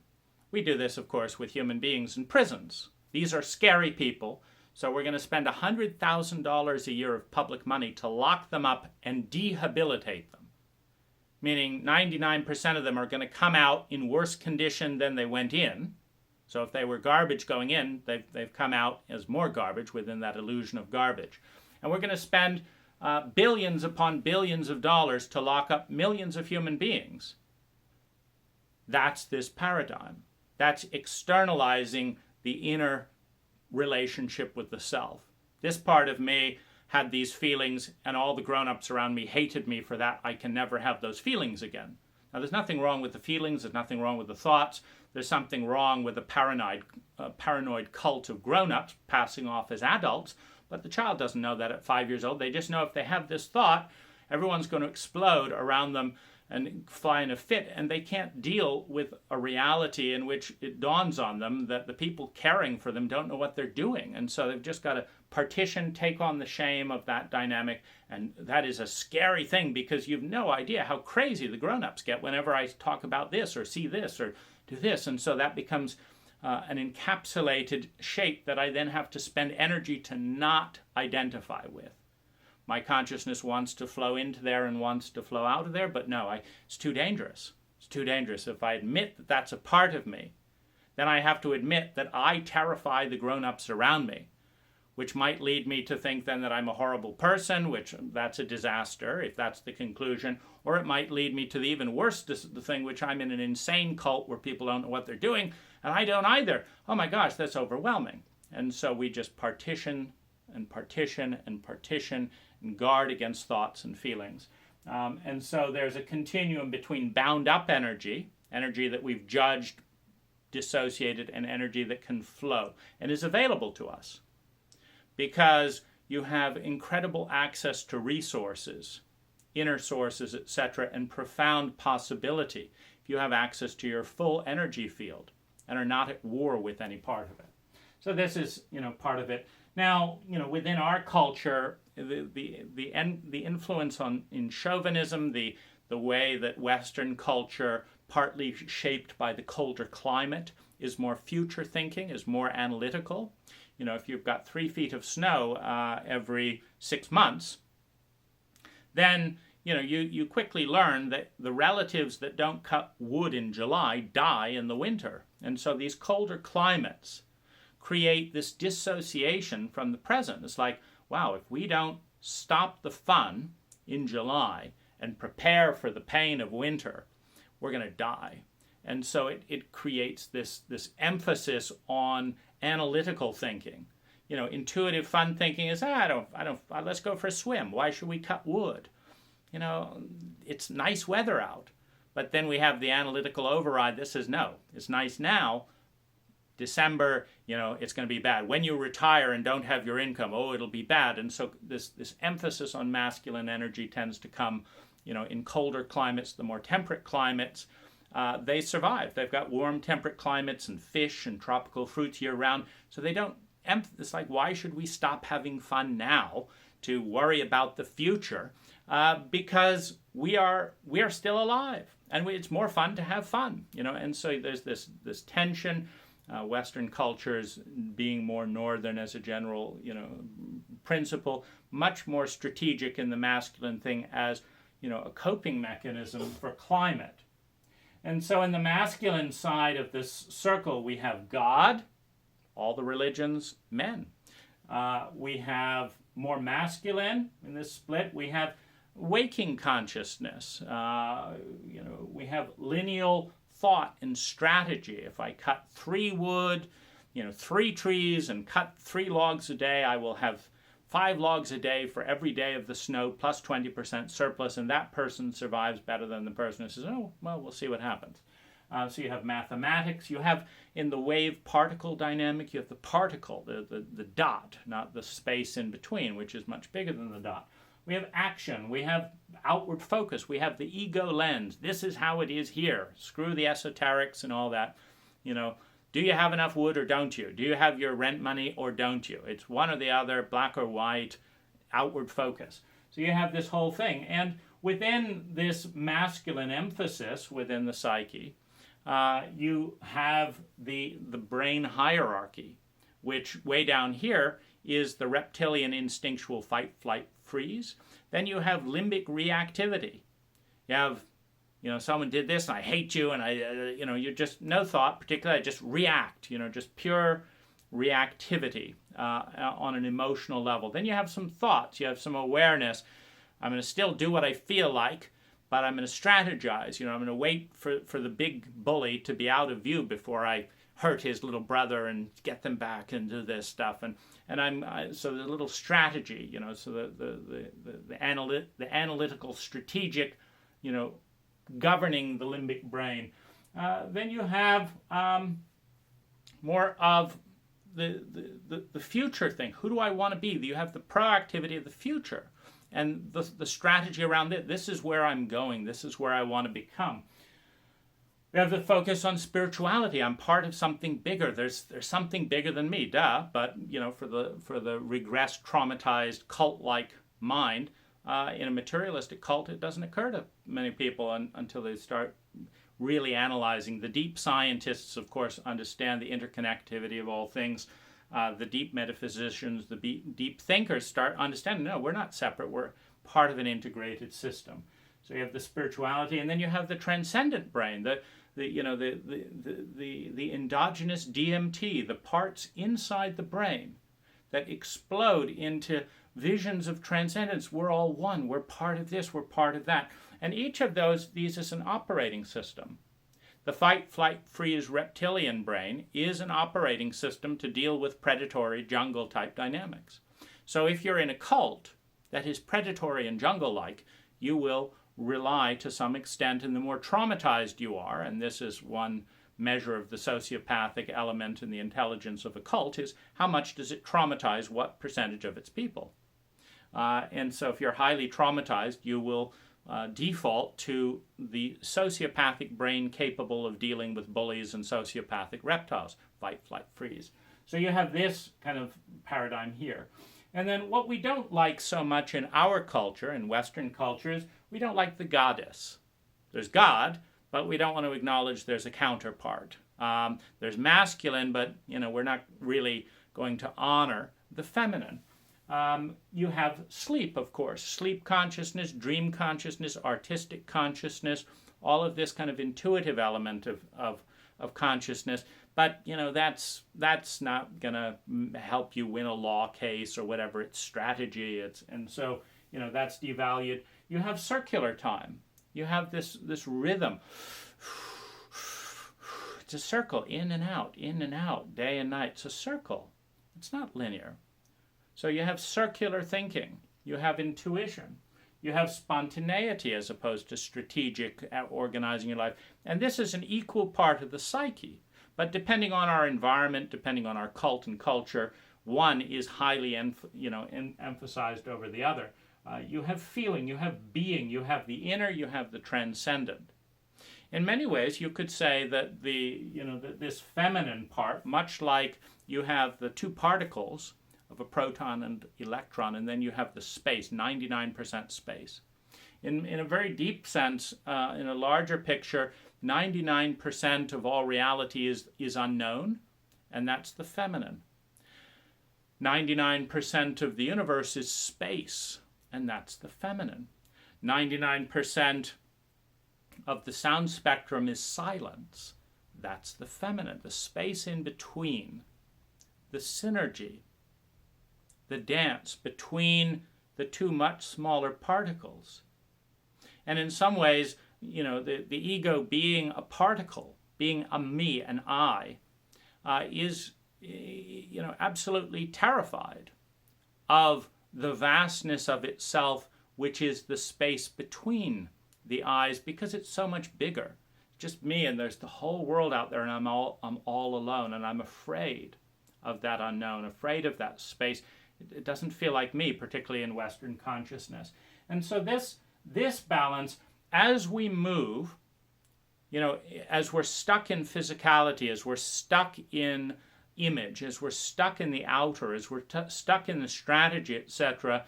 We do this, of course, with human beings in prisons. These are scary people, so we're going to spend $100,000 a year of public money to lock them up and dehabilitate them. Meaning 99% of them are going to come out in worse condition than they went in. So if they were garbage going in, they've come out as more garbage within that illusion of garbage. And we're going to spend billions upon billions of dollars to lock up millions of human beings. That's this paradigm. That's externalizing the inner relationship with the self. This part of me had these feelings, and all the grown-ups around me hated me for that. I can never have those feelings again. Now, there's nothing wrong with the feelings. There's nothing wrong with the thoughts. There's something wrong with the paranoid cult of grown-ups passing off as adults, but the child doesn't know that at 5 years old. They just know if they have this thought, everyone's going to explode around them and fly in a fit, and they can't deal with a reality in which it dawns on them that the people caring for them don't know what they're doing. And so they've just got to partition, take on the shame of that dynamic, and that is a scary thing because you've no idea how crazy the grown-ups get whenever I talk about this or see this or do this. And so that becomes an encapsulated shape that I then have to spend energy to not identify with. My consciousness wants to flow into there and wants to flow out of there, but no, it's too dangerous. It's too dangerous. If I admit that that's a part of me, then I have to admit that I terrify the grown-ups around me, which might lead me to think then that I'm a horrible person, which that's a disaster, if that's the conclusion, or it might lead me to the even worse the thing, which I'm in an insane cult where people don't know what they're doing, and I don't either. Oh my gosh, that's overwhelming. And so we just partition and partition and partition and guard against thoughts and feelings. And so there's a continuum between bound up energy, energy that we've judged, dissociated, and energy that can flow and is available to us because you have incredible access to resources, inner sources, etc., and profound possibility if you have access to your full energy field and are not at war with any part of it. So this is, part of it. Now, within our culture, the influence in chauvinism, the way that Western culture, partly shaped by the colder climate, is more future thinking, is more analytical. If you've got 3 feet of snow every 6 months, then you quickly learn that the relatives that don't cut wood in July die in the winter. And so these colder climates create this dissociation from the present. It's like, wow, if we don't stop the fun in July and prepare for the pain of winter, we're going to die. And so it creates this emphasis on analytical thinking. Intuitive fun thinking is, let's go for a swim. Why should we cut wood? It's nice weather out. But then we have the analytical override that says, no, it's nice now. December, it's going to be bad. When you retire and don't have your income, it'll be bad. And so this emphasis on masculine energy tends to come, in colder climates, the more temperate climates, they survive. They've got warm temperate climates and fish and tropical fruits year round. So they don't, it's like, why should we stop having fun now to worry about the future? Because we are still alive. and it's more fun to have fun, and so there's this tension. Western cultures being more northern as a general, principle, much more strategic in the masculine thing as, a coping mechanism for climate. And so in the masculine side of this circle, we have God, all the religions, men. We have more masculine in this split. We have waking consciousness. We have lineal thought and strategy. If I cut 3 wood, 3 trees and cut 3 logs a day, I will have 5 logs a day for every day of the snow plus 20% surplus, and that person survives better than the person who says, oh, well, we'll see what happens. So you have mathematics. You have, in the wave particle dynamic, you have the particle, the dot, not the space in between, which is much bigger than the dot. We have action. We have outward focus. We have the ego lens. This is how it is here. Screw the esoterics and all that. Do you have enough wood or don't you? Do you have your rent money or don't you? It's one or the other, black or white, outward focus. So you have this whole thing. And within this masculine emphasis within the psyche, you have the brain hierarchy, which way down here is the reptilian instinctual fight, flight, freeze. Then you have limbic reactivity. You have, someone did this and I hate you, and you're just no thought particularly, I just react, just pure reactivity on an emotional level. Then you have some thoughts, you have some awareness. I'm going to still do what I feel like, but I'm going to strategize. I'm going to wait for the big bully to be out of view before I hurt his little brother and get them back and do this stuff. And so the little strategy, so the analytical, strategic, governing the limbic brain. Then you have more of the future thing. Who do I want to be? You have the proactivity of the future and the strategy around it. This is where I'm going. This is where I want to become. We have the focus on spirituality. I'm part of something bigger. There's something bigger than me, duh. But for the regressed, traumatized, cult-like mind, in a materialistic cult, it doesn't occur to many people until they start really analyzing. The deep scientists, of course, understand the interconnectivity of all things. The deep metaphysicians, the deep thinkers start understanding, no, we're not separate. We're part of an integrated system. So you have the spirituality, and then you have the transcendent brain, the endogenous DMT, the parts inside the brain that explode into visions of transcendence. We're all one. We're part of this. We're part of that. And each of these is an operating system. The fight, flight, freeze reptilian brain is an operating system to deal with predatory jungle-type dynamics. So if you're in a cult that is predatory and jungle-like, you will rely to some extent, and the more traumatized you are, and this is one measure of the sociopathic element in the intelligence of a cult, is how much does it traumatize what percentage of its people. And so if you're highly traumatized, you will default to the sociopathic brain capable of dealing with bullies and sociopathic reptiles, fight, flight, freeze. So you have this kind of paradigm here. And then what we don't like so much in our culture, in Western cultures, we don't like the goddess. There's God, but we don't want to acknowledge there's a counterpart. There's masculine, but we're not really going to honor the feminine. You have sleep, of course. Sleep consciousness, dream consciousness, artistic consciousness, all of this kind of intuitive element of consciousness. But, that's not going to help you win a law case or whatever. It's strategy. And so, that's devalued. You have circular time. You have this rhythm. It's a circle, in and out, day and night. It's a circle. It's not linear. So you have circular thinking. You have intuition. You have spontaneity as opposed to strategic organizing your life. And this is an equal part of the psyche. But depending on our environment, depending on our cult and culture, one is highly emphasized over the other. You have feeling, you have being, you have the inner, you have the transcendent. In many ways, you could say that this feminine part, much like you have the two particles of a proton and electron, and then you have the space, 99% space. in a very deep sense, in a larger picture, 99% of all reality is unknown, and that's the feminine. 99% of the universe is space, and that's the feminine. 99% of the sound spectrum is silence. That's the feminine. The space in between, the synergy, the dance between the two much smaller particles. And in some ways, the ego being a particle, being a me, an I, is absolutely terrified of the vastness of itself, which is the space between the eyes, because it's so much bigger. Just me, and there's the whole world out there, and I'm all alone, and I'm afraid of that unknown, afraid of that space. It doesn't feel like me, particularly in Western consciousness. And so this balance, as we move, as we're stuck in physicality, as we're stuck in image, as we're stuck in the outer, as we're stuck in the strategy, etc.,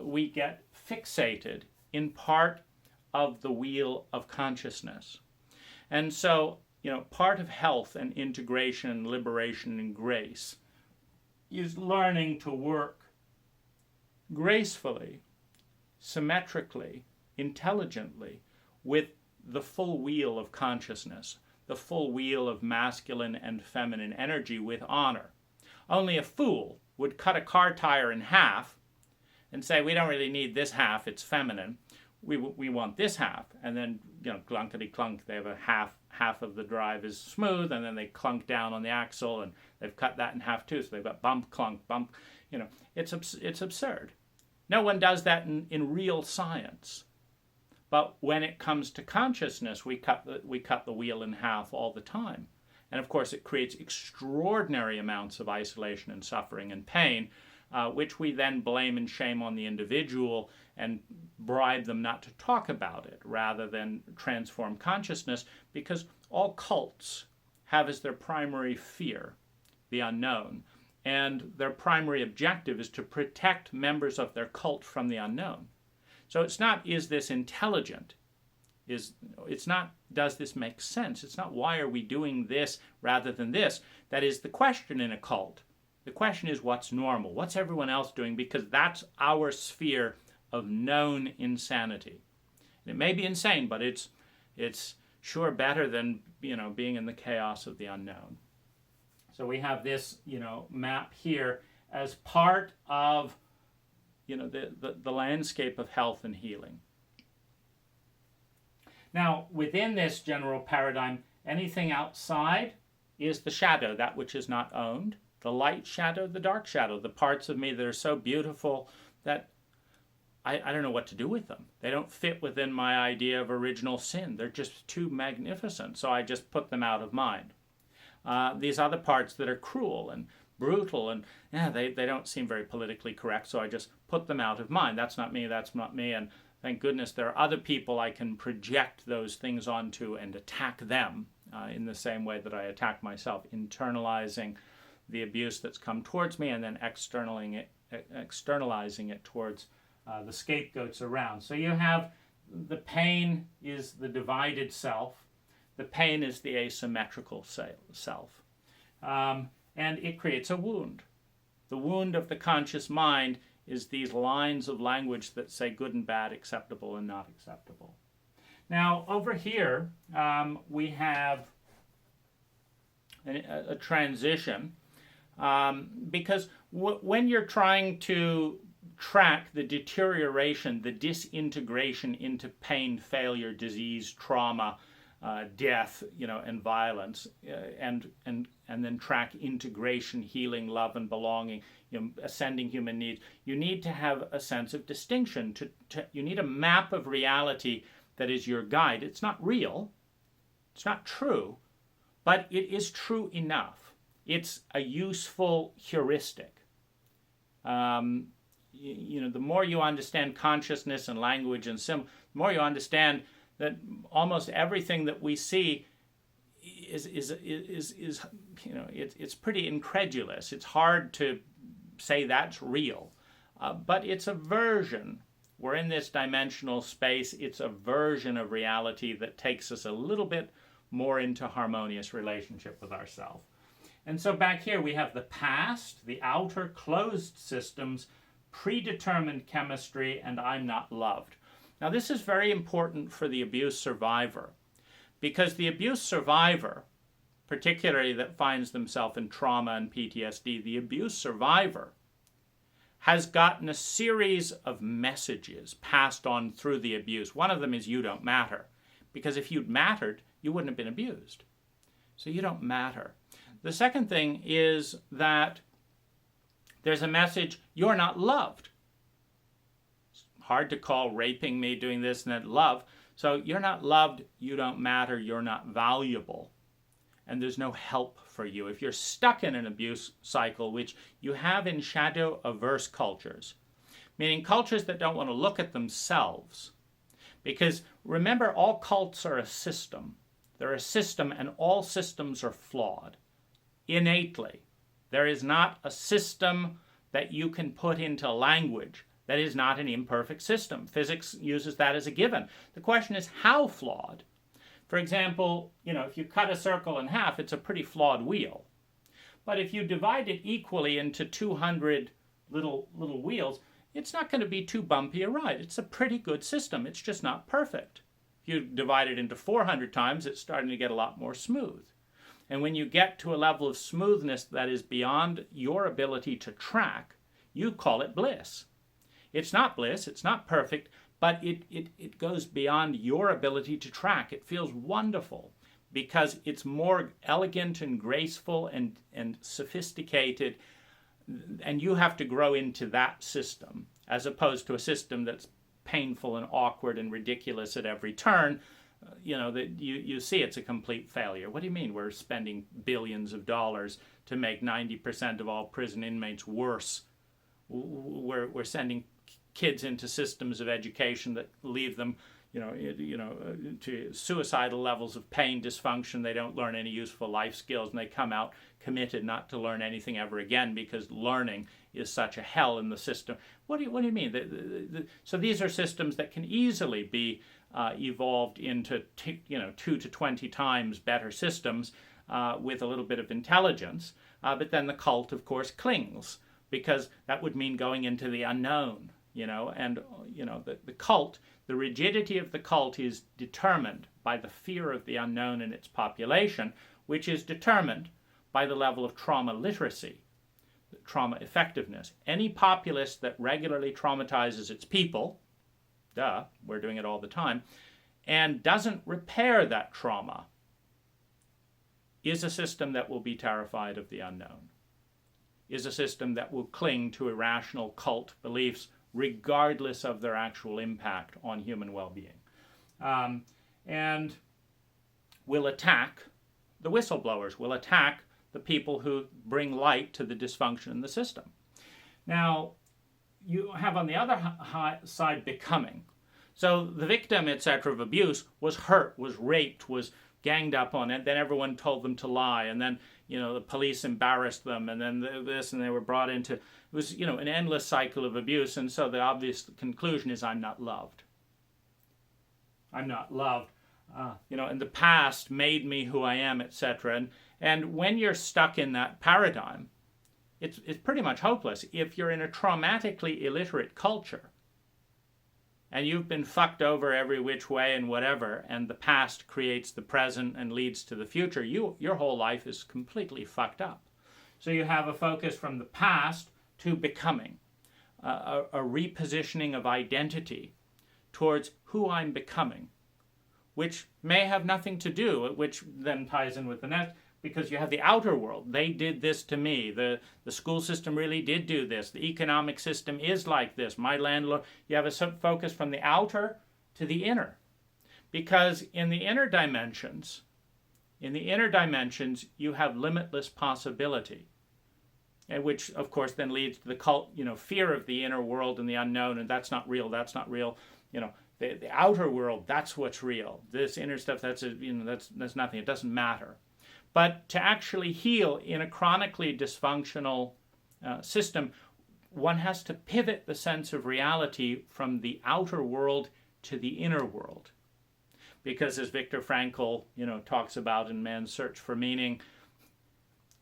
we get fixated in part of the wheel of consciousness. And so, part of health and integration and liberation and grace is learning to work gracefully, symmetrically, intelligently with the full wheel of consciousness, the full wheel of masculine and feminine energy with honor. Only a fool would cut a car tire in half and say, we don't really need this half, it's feminine. We want this half. And then, clunkety clunk, they have a half of the drive is smooth, and then they clunk down on the axle, and they've cut that in half too, so they've got bump, clunk, bump. It's absurd. No one does that in real science. But when it comes to consciousness, we cut the wheel in half all the time. And of course, it creates extraordinary amounts of isolation and suffering and pain, which we then blame and shame on the individual and bribe them not to talk about it, rather than transform consciousness, because all cults have as their primary fear the unknown. And their primary objective is to protect members of their cult from the unknown. So it's not, is this intelligent? It's not, does this make sense? It's not, why are we doing this rather than this? That is the question in a cult. The question is, what's normal? What's everyone else doing? Because that's our sphere of known insanity. And it may be insane, but it's sure better than, being in the chaos of the unknown. So we have this, map here as part of, the landscape of health and healing. Now, within this general paradigm, anything outside is the shadow, that which is not owned. The light shadow, the dark shadow, the parts of me that are so beautiful that I don't know what to do with them. They don't fit within my idea of original sin. They're just too magnificent, so I just put them out of mind. These other parts that are cruel and brutal and they don't seem very politically correct, so I just put them out of mind. That's not me, and thank goodness there are other people I can project those things onto and attack them in the same way that I attack myself, internalizing the abuse that's come towards me and then externalizing it towards the scapegoats around. So you have the pain is the divided self. The pain is the asymmetrical self. And it creates a wound. The wound of the conscious mind is these lines of language that say good and bad, acceptable and not acceptable. Now, over here, we have a transition because when you're trying to track the deterioration, the disintegration into pain, failure, disease, trauma, death, and violence, and then track integration, healing, love, and belonging, ascending human needs. You need to have a sense of distinction. You need a map of reality that is your guide. It's not real. It's not true, but it is true enough. It's a useful heuristic. The more you understand consciousness and language and the more you understand that almost everything that we see is it's pretty incredulous. It's hard to say that's real, but it's a version we're in this dimensional space. It's a version of reality that takes us a little bit more into harmonious relationship with ourselves. And so back here we have the past, the outer closed systems, predetermined chemistry, and I'm not loved. Now this is very important for the abuse survivor, because the abuse survivor, particularly that finds themselves in trauma and PTSD, the abuse survivor has gotten a series of messages passed on through the abuse. One of them is you don't matter, because if you'd mattered, you wouldn't have been abused. So you don't matter. The second thing is that there's a message, you're not loved. It's hard to call raping me, doing this and that love. So you're not loved, you don't matter, you're not valuable. And there's no help for you. If you're stuck in an abuse cycle, which you have in shadow-averse cultures, meaning cultures that don't want to look at themselves. Because remember, all cults are a system. They're a system, and all systems are flawed. Innately. There is not a system that you can put into language that is not an imperfect system. Physics uses that as a given. The question is how flawed. For example, if you cut a circle in half, it's a pretty flawed wheel. But if you divide it equally into 200 little wheels, it's not going to be too bumpy a ride. It's a pretty good system. It's just not perfect. If you divide it into 400 times, it's starting to get a lot more smooth. And when you get to a level of smoothness that is beyond your ability to track, you call it bliss. It's not bliss, it's not perfect, but it goes beyond your ability to track. It feels wonderful because it's more elegant and graceful and sophisticated, and you have to grow into that system as opposed to a system that's painful and awkward and ridiculous at every turn. That you see it's a complete failure. What do you mean we're spending billions of dollars to make 90% of all prison inmates worse? We're sending kids into systems of education that leave them, to suicidal levels of pain, dysfunction. They don't learn any useful life skills, and they come out committed not to learn anything ever again because learning is such a hell in the system. What do you mean? So these are systems that can easily be evolved into 2 to 20 times better systems with a little bit of intelligence. But then the cult, of course, clings, because that would mean going into the unknown. The cult, the rigidity of the cult is determined by the fear of the unknown in its population, which is determined by the level of trauma literacy, trauma effectiveness. Any populace that regularly traumatizes its people, we're doing it all the time, and doesn't repair that trauma, is a system that will be terrified of the unknown, is a system that will cling to irrational cult beliefs regardless of their actual impact on human well-being, and will attack the whistleblowers, will attack the people who bring light to the dysfunction in the system. Now, you have on the other side becoming. So the victim, etc., of abuse was hurt, was raped, was ganged up on, and then everyone told them to lie, and then the police embarrassed them, and then this, and they were brought into, it was an endless cycle of abuse. And so the obvious conclusion is I'm not loved. I'm not loved. And the past made me who I am, etc. And when you're stuck in that paradigm, it's pretty much hopeless. If you're in a traumatically illiterate culture, and you've been fucked over every which way and whatever, and the past creates the present and leads to the future, your whole life is completely fucked up. So you have a focus from the past to becoming, a repositioning of identity towards who I'm becoming, which may have nothing to do, which then ties in with the next, because you have the outer world. They did this to me. The school system really did do this. The economic system is like this. My landlord. You have a focus from the outer to the inner. Because in the inner dimensions, you have limitless possibility. And which, of course, then leads to the cult, fear of the inner world and the unknown, and that's not real, that's not real. The outer world, that's what's real. This inner stuff, that's nothing. It doesn't matter. But to actually heal in a chronically dysfunctional system, one has to pivot the sense of reality from the outer world to the inner world. Because as Viktor Frankl, talks about in Man's Search for Meaning,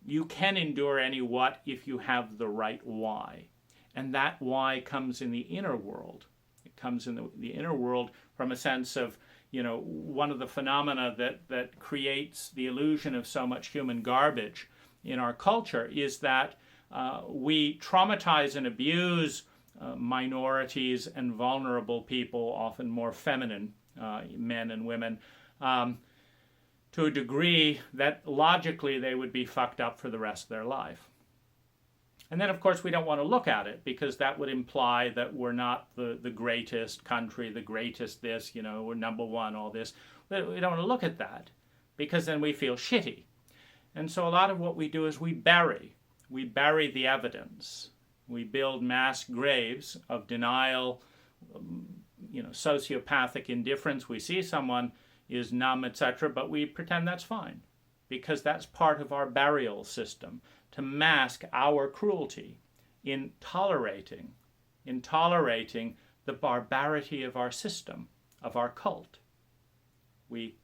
you can endure any what if you have the right why. And that why comes in the inner world. It comes in the inner world from a sense of, one of the phenomena that creates the illusion of so much human garbage in our culture is that we traumatize and abuse minorities and vulnerable people, often more feminine men and women, to a degree that logically they would be fucked up for the rest of their life. And then, of course, we don't want to look at it because that would imply that we're not the greatest country, the greatest this, we're number one, all this. We don't want to look at that because then we feel shitty. And so a lot of what we do is we bury the evidence. We build mass graves of denial, sociopathic indifference. We see someone is numb, etc., but we pretend that's fine because that's part of our burial system to mask our cruelty in tolerating the barbarity of our system, of our cult. We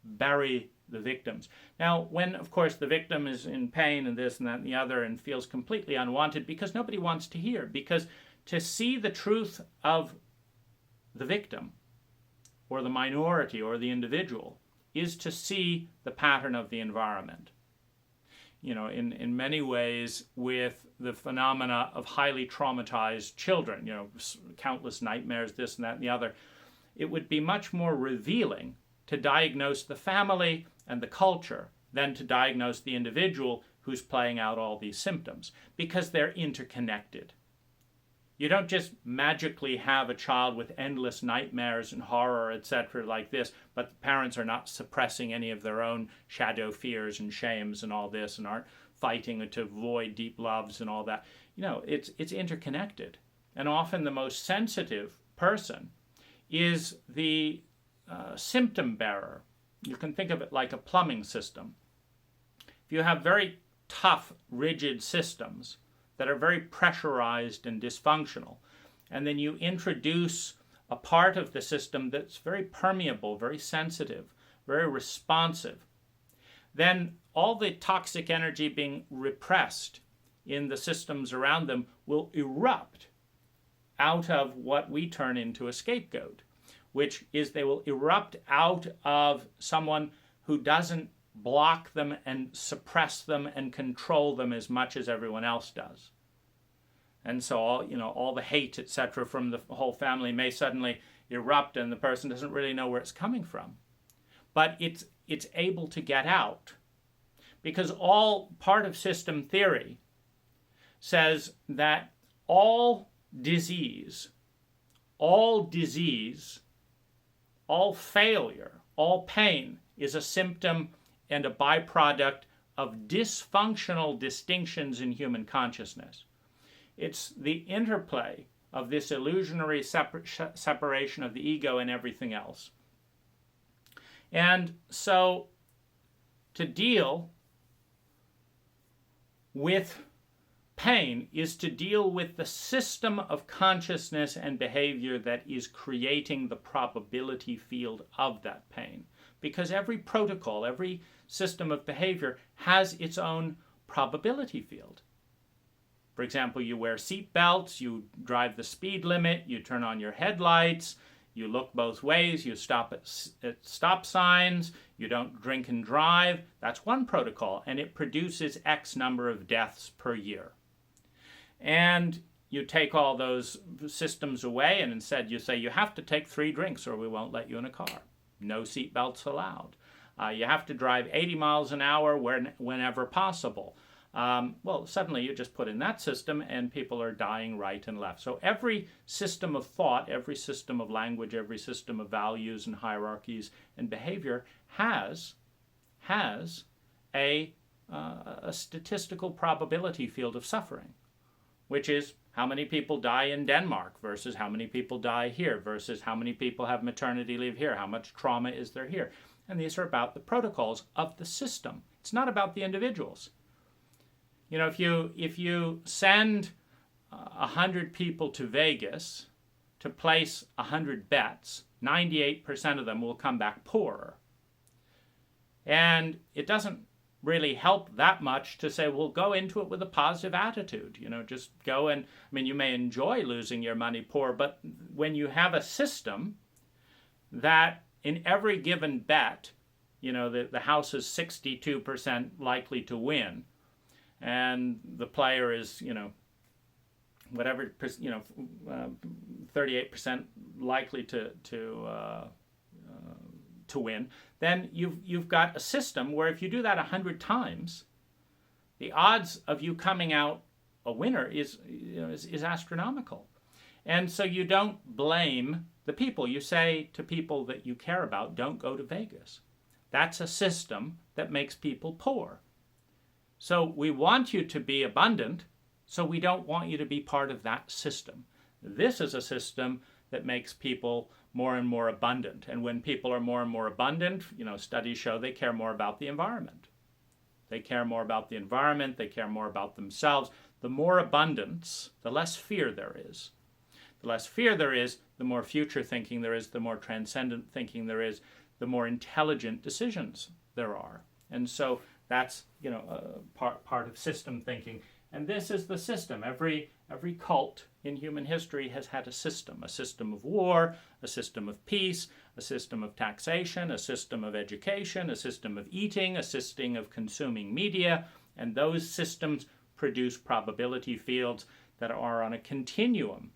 bury the victims. Now, when, of course, the victim is in pain and this and that and the other and feels completely unwanted because nobody wants to hear, because to see the truth of the victim or the minority or the individual is to see the pattern of the environment. In many ways with the phenomena of highly traumatized children, countless nightmares, this and that and the other, it would be much more revealing to diagnose the family and the culture than to diagnose the individual who's playing out all these symptoms, because they're interconnected. You don't just magically have a child with endless nightmares and horror, etc., like this, but the parents are not suppressing any of their own shadow fears and shames and all this and aren't fighting to avoid deep loves and all that. It's interconnected. And often the most sensitive person is the symptom bearer. You can think of it like a plumbing system. If you have very tough, rigid systems that are very pressurized and dysfunctional, and then you introduce a part of the system that's very permeable, very sensitive, very responsive, then all the toxic energy being repressed in the systems around them will erupt out of what we turn into a scapegoat, which is they will erupt out of someone who doesn't block them and suppress them and control them as much as everyone else does. And so all the hate, etc., from the whole family may suddenly erupt and the person doesn't really know where it's coming from. But it's able to get out. Because all part of system theory says that all disease, all failure, all pain is a symptom and a byproduct of dysfunctional distinctions in human consciousness. It's the interplay of this illusionary separation of the ego and everything else. And so to deal with pain is to deal with the system of consciousness and behavior that is creating the probability field of that pain. Because every protocol, every system of behavior has its own probability field. For example, you wear seat belts, you drive the speed limit, you turn on your headlights, you look both ways, you stop at stop signs, you don't drink and drive. That's one protocol, and it produces X number of deaths per year. And you take all those systems away, and instead you say you have to take 3 drinks or we won't let you in a car. No seat belts allowed. You have to drive 80 miles an hour whenever possible. Well, suddenly you just put in that system and people are dying right and left. So every system of thought, every system of language, every system of values and hierarchies and behavior has a statistical probability field of suffering, which is how many people die in Denmark versus how many people die here versus how many people have maternity leave here, how much trauma is there here. And these are about the protocols of the system. It's not about the individuals. If you send 100 people to Vegas to place 100 bets, 98% of them will come back poorer. And it doesn't really help that much to say, well, go into it with a positive attitude. Just go and, you may enjoy losing your money poor, but when you have a system that in every given bet, the house is 62% likely to win, and the player is, 38% likely to win, then you've got a system where if you do that 100 times, the odds of you coming out a winner is astronomical. And so you don't blame the people. You say to people that you care about, don't go to Vegas. That's a system that makes people poor. So we want you to be abundant, so we don't want you to be part of that system. This is a system that makes people more and more abundant. And when people are more and more abundant, studies show they care more about the environment. They care more about the environment, they care more about themselves. The more abundance, the less fear there is. The less fear there is, the more future thinking there is, the more transcendent thinking there is, the more intelligent decisions there are. And so that's, part of system thinking. And this is the system. Every cult in human history has had a system of war, a system of peace, a system of taxation, a system of education, a system of eating, a system of consuming media, and those systems produce probability fields that are on a continuum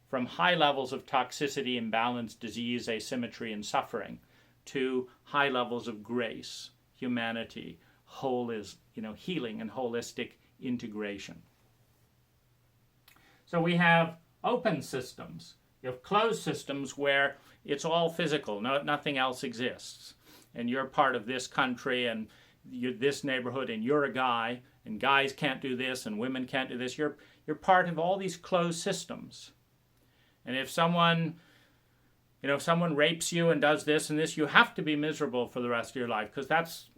from high levels of toxicity, imbalance, disease, asymmetry, and suffering to high levels of grace, humanity, healing and holistic integration. So we have open systems. You have closed systems where it's all physical, nothing else exists. And you're part of this country and this neighborhood, and you're a guy, and guys can't do this and women can't do this. You're part of all these closed systems. And if someone rapes you and does this and this, you have to be miserable for the rest of your life, because that's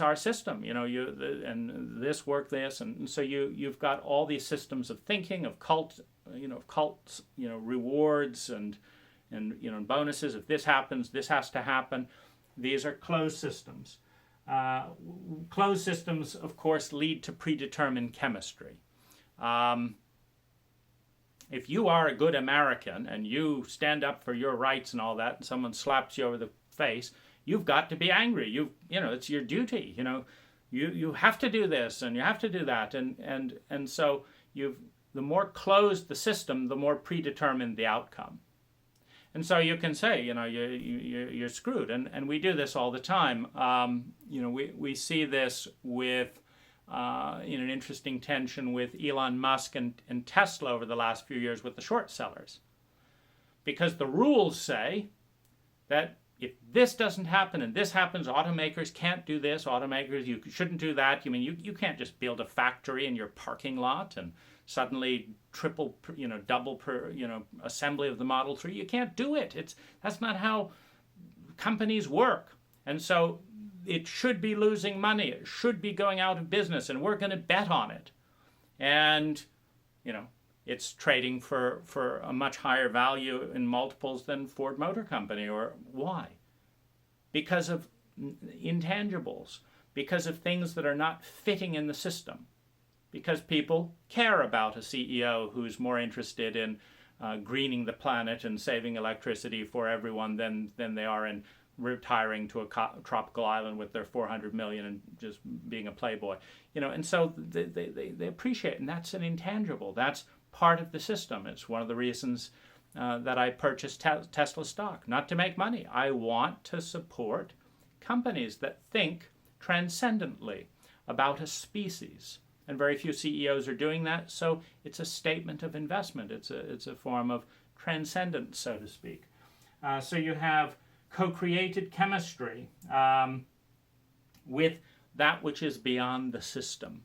our system. And this work, this, and so you've got all these systems of thinking, of cults, rewards and bonuses. If this happens, this has to happen. These are closed systems. Closed systems, of course, lead to predetermined chemistry. If you are a good American and you stand up for your rights and all that, and someone slaps you over the face, you've got to be angry. It's your duty. You have to do this and you have to do that, and so the more closed the system, the more predetermined the outcome. And so you can say, you're screwed, and we do this all the time. We see this with in an interesting tension with Elon Musk and Tesla over the last few years with the short sellers. Because the rules say that if this doesn't happen and this happens, automakers can't do this, you shouldn't do that. You can't just build a factory in your parking lot and suddenly double assembly of the Model 3. You can't do it. That's not how companies work. And so it should be losing money. It should be going out of business, and we're going to bet on it. And, it's trading for a much higher value in multiples than Ford Motor Company. Or why? Because of intangibles, because of things that are not fitting in the system, because people care about a CEO who's more interested in greening the planet and saving electricity for everyone than they are in retiring to a tropical island with their 400 million and just being a playboy, and so they appreciate it, and that's an intangible. That's part of the system. It's one of the reasons that I purchased Tesla stock, not to make money. I want to support companies that think transcendently about a species, and very few CEOs are doing that. So it's a statement of investment. It's a form of transcendence, so to speak. So you have co-created chemistry with that which is beyond the system,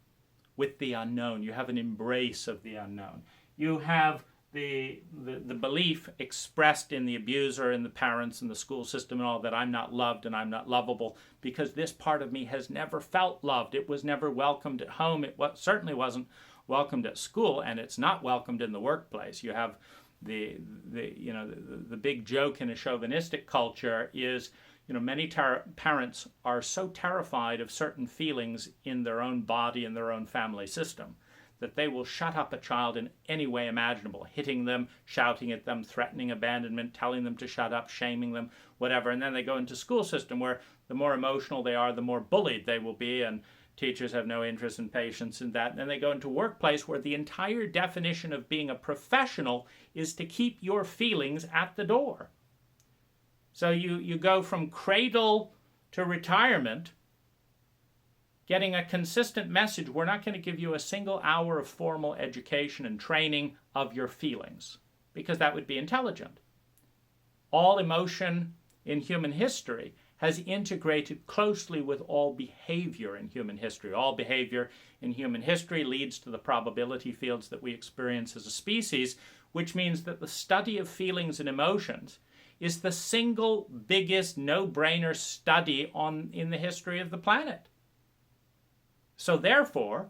with the unknown. You have an embrace of the unknown. You have the belief expressed in the abuser and the parents and the school system and all that I'm not loved and I'm not lovable because this part of me has never felt loved. It was never welcomed at home. It certainly wasn't welcomed at school, and it's not welcomed in the workplace. You have the big joke in a chauvinistic culture is, many parents are so terrified of certain feelings in their own body and their own family system that they will shut up a child in any way imaginable, hitting them, shouting at them, threatening abandonment, telling them to shut up, shaming them, whatever. And then they go into school system where the more emotional they are, the more bullied they will be, and teachers have no interest and patience in that. And then they go into workplace where the entire definition of being a professional is to keep your feelings at the door. So you go from cradle to retirement, getting a consistent message: we're not going to give you a single hour of formal education and training of your feelings, because that would be intelligent. All emotion in human history has integrated closely with all behavior in human history. All behavior in human history leads to the probability fields that we experience as a species, which means that the study of feelings and emotions is the single biggest no-brainer study in the history of the planet. So therefore,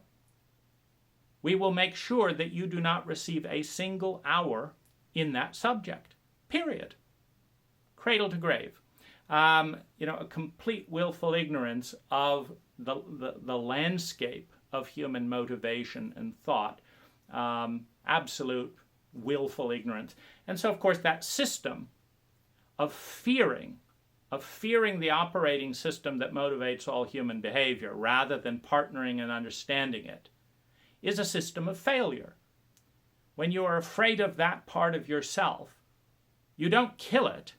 we will make sure that you do not receive a single hour in that subject, period. Cradle to grave. A complete willful ignorance of the landscape of human motivation and thought. Absolute willful ignorance. And so, of course, that system of fearing the operating system that motivates all human behavior, rather than partnering and understanding it, is a system of failure. When you are afraid of that part of yourself, you don't kill it.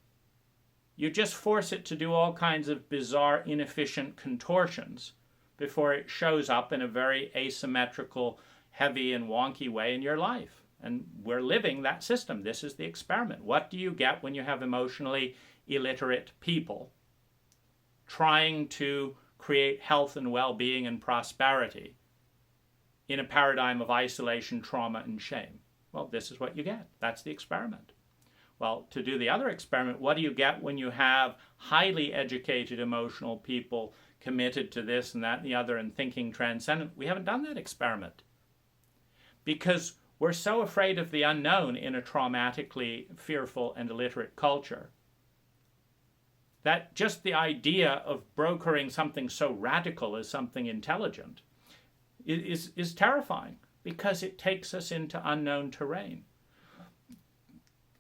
You just force it to do all kinds of bizarre, inefficient contortions before it shows up in a very asymmetrical, heavy, and wonky way in your life. And we're living that system. This is the experiment. What do you get when you have emotionally illiterate people trying to create health and well-being and prosperity in a paradigm of isolation, trauma, and shame? Well, this is what you get. That's the experiment. Well, to do the other experiment, what do you get when you have highly educated, emotional people committed to this and that and the other and thinking transcendent? We haven't done that experiment because we're so afraid of the unknown in a traumatically fearful and illiterate culture that just the idea of brokering something so radical as something intelligent is terrifying, because it takes us into unknown terrain.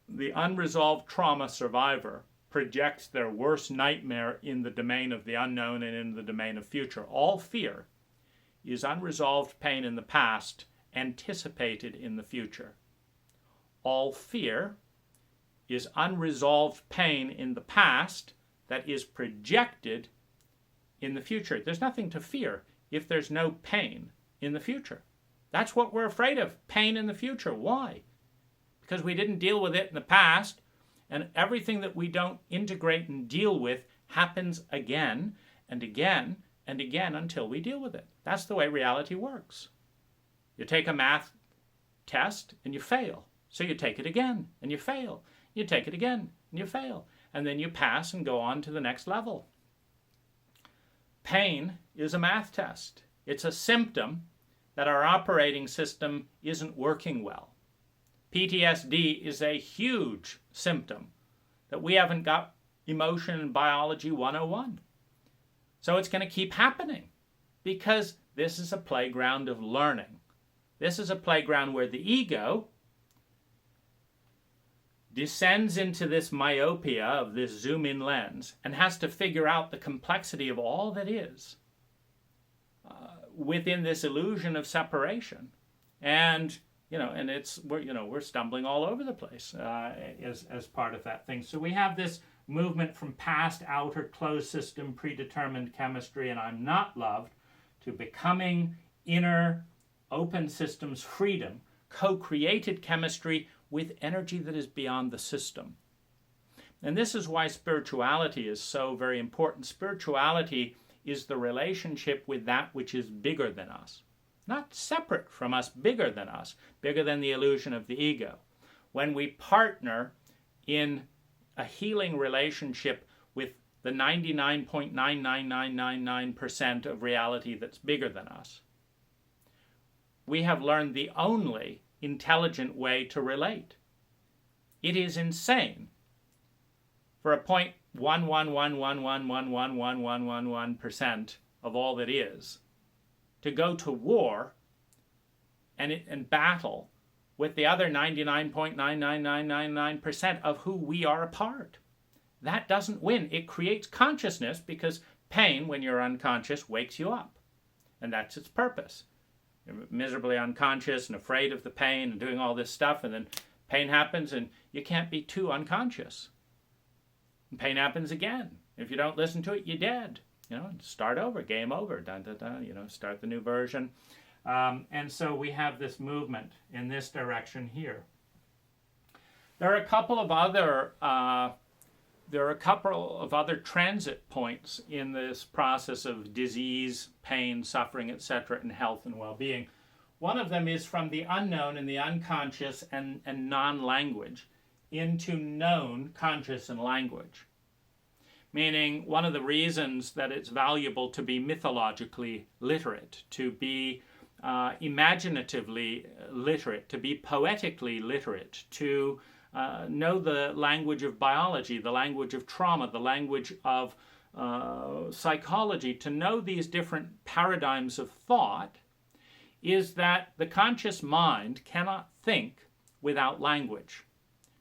The unresolved trauma survivor projects their worst nightmare in the domain of the unknown and in the domain of future. All fear is unresolved pain in the past anticipated in the future. All fear is unresolved pain in the past that is projected in the future. There's nothing to fear if there's no pain in the future. That's what we're afraid of, pain in the future. Why? Because we didn't deal with it in the past, and everything that we don't integrate and deal with happens again and again and again until we deal with it. That's the way reality works. You take a math test and you fail. So you take it again and you fail. You take it again and you fail. And then you pass and go on to the next level. Pain is a math test. It's a symptom that our operating system isn't working well. PTSD is a huge symptom that we haven't got emotion and biology 101. So it's going to keep happening because this is a playground of learning. This is a playground where the ego descends into this myopia of this zoom-in lens and has to figure out the complexity of all that is within this illusion of separation. And we're stumbling all over the place as part of that thing. So we have this movement from past, outer, closed system, predetermined chemistry, and I'm not loved, to becoming inner, open systems, freedom, co-created chemistry with energy that is beyond the system. And this is why spirituality is so very important. Spirituality is the relationship with that which is bigger than us. Not separate from us, bigger than us, bigger than the illusion of the ego. When we partner in a healing relationship with the 99.99999% of reality that's bigger than us, we have learned the only intelligent way to relate. It is insane for a 0.111111111% of all that is to go to war and battle with the other 99.99999% of who we are a part. That doesn't win. It creates consciousness because pain, when you're unconscious, wakes you up. And that's its purpose. You're miserably unconscious and afraid of the pain and doing all this stuff, and then pain happens and you can't be too unconscious. And pain happens again. If you don't listen to it, you're dead. Start over, game over, start the new version. And so we have this movement in this direction here. There are a couple of other transit points in this process of disease, pain, suffering, etc., and health and well-being. One of them is from the unknown and the unconscious and non-language into known, conscious, and language. Meaning, one of the reasons that it's valuable to be mythologically literate, to be imaginatively literate, to be poetically literate, to know the language of biology, the language of trauma, the language of psychology, to know these different paradigms of thought, is that the conscious mind cannot think without language.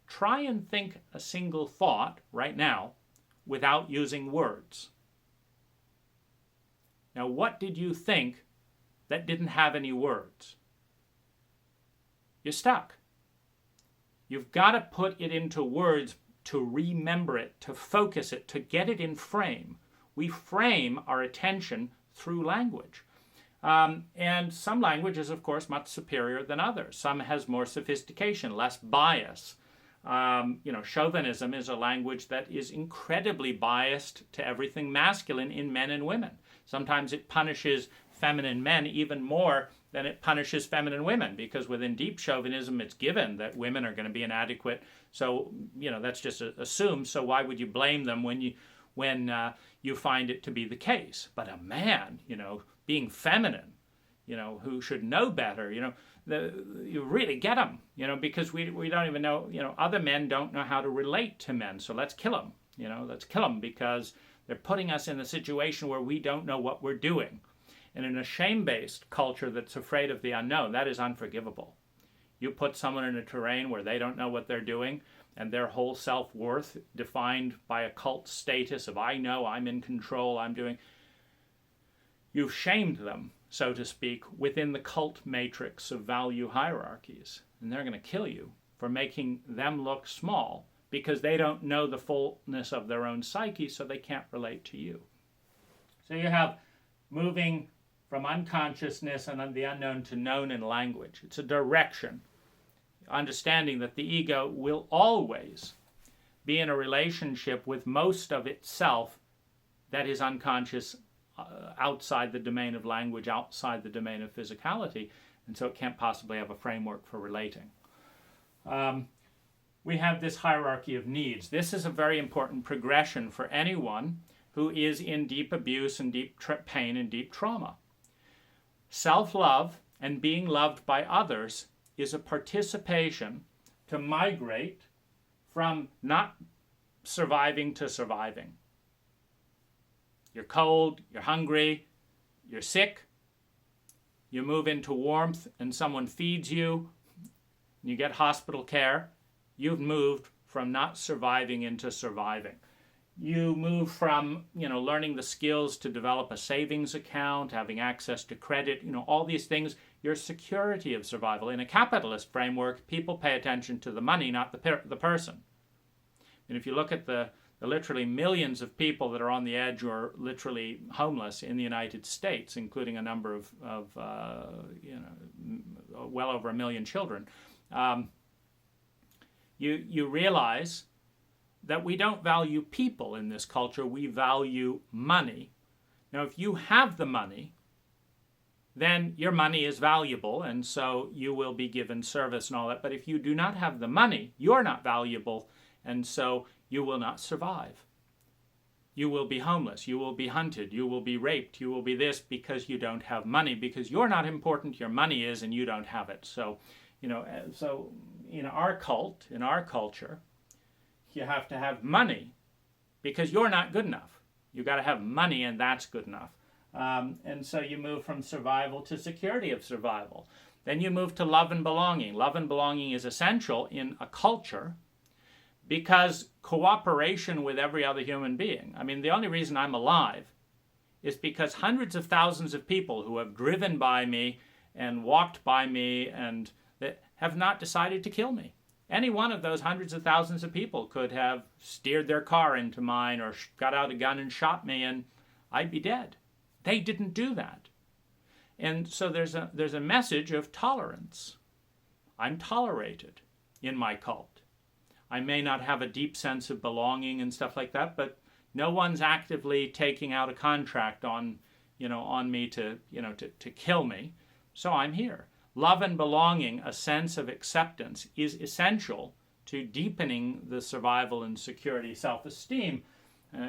Try and think a single thought right now without using words. Now, what did you think that didn't have any words? You're stuck. You've got to put it into words to remember it, to focus it, to get it in frame. We frame our attention through language. And some language is, of course, much superior than others. Some has more sophistication, less bias. Chauvinism is a language that is incredibly biased to everything masculine in men and women. Sometimes it punishes feminine men even more than it punishes feminine women, because within deep chauvinism it's given that women are going to be inadequate. So, that's just assumed. So why would you blame them when you find it to be the case? But a man, being feminine, who should know better, you really get them, because we don't even know, other men don't know how to relate to men. So let's kill them, let's kill them because they're putting us in a situation where we don't know what we're doing. And in a shame-based culture that's afraid of the unknown, that is unforgivable. You put someone in a terrain where they don't know what they're doing, and their whole self-worth defined by a cult status of I know, I'm in control, I'm doing. You've shamed them, so to speak, within the cult matrix of value hierarchies. And they're going to kill you for making them look small because they don't know the fullness of their own psyche, so they can't relate to you. So you have moving from unconsciousness and the unknown to known in language. It's a direction. Understanding that the ego will always be in a relationship with most of itself that is unconscious, outside the domain of language, outside the domain of physicality, and so it can't possibly have a framework for relating. We have this hierarchy of needs. This is a very important progression for anyone who is in deep abuse and deep pain and deep trauma. Self-love and being loved by others is a participation to migrate from not surviving to surviving. You're cold, you're hungry, you're sick, you move into warmth and someone feeds you, you get hospital care. You've moved from not surviving into surviving. You move from, learning the skills to develop a savings account, having access to credit, all these things, your security of survival. In a capitalist framework, people pay attention to the money, not the person. And if you look at the literally millions of people that are on the edge or literally homeless in the United States, including a number of well over 1 million children, you realize that we don't value people in this culture, we value money. Now, if you have the money, then your money is valuable, and so you will be given service and all that. But if you do not have the money, you're not valuable, and so you will not survive. you will be homeless, you will be hunted, you will be raped, you will be this because you don't have money, because you're not important, your money is, and you don't have it. So, so in our cult, in our culture, you have to have money because you're not good enough. You got to have money, and that's good enough. And so you move from survival to security of survival. Then you move to love and belonging. Love and belonging is essential in a culture because cooperation with every other human being. I mean, the only reason I'm alive is because hundreds of thousands of people who have driven by me and walked by me and that have not decided to kill me. Any one of those hundreds of thousands of people could have steered their car into mine or got out a gun and shot me, and I'd be dead. They didn't do that. And so there's a message of tolerance. I'm tolerated in my cult. I may not have a deep sense of belonging and stuff like that, but no one's actively taking out a contract on me to kill me. So I'm here. Love and belonging, a sense of acceptance, is essential to deepening the survival and security. Self-esteem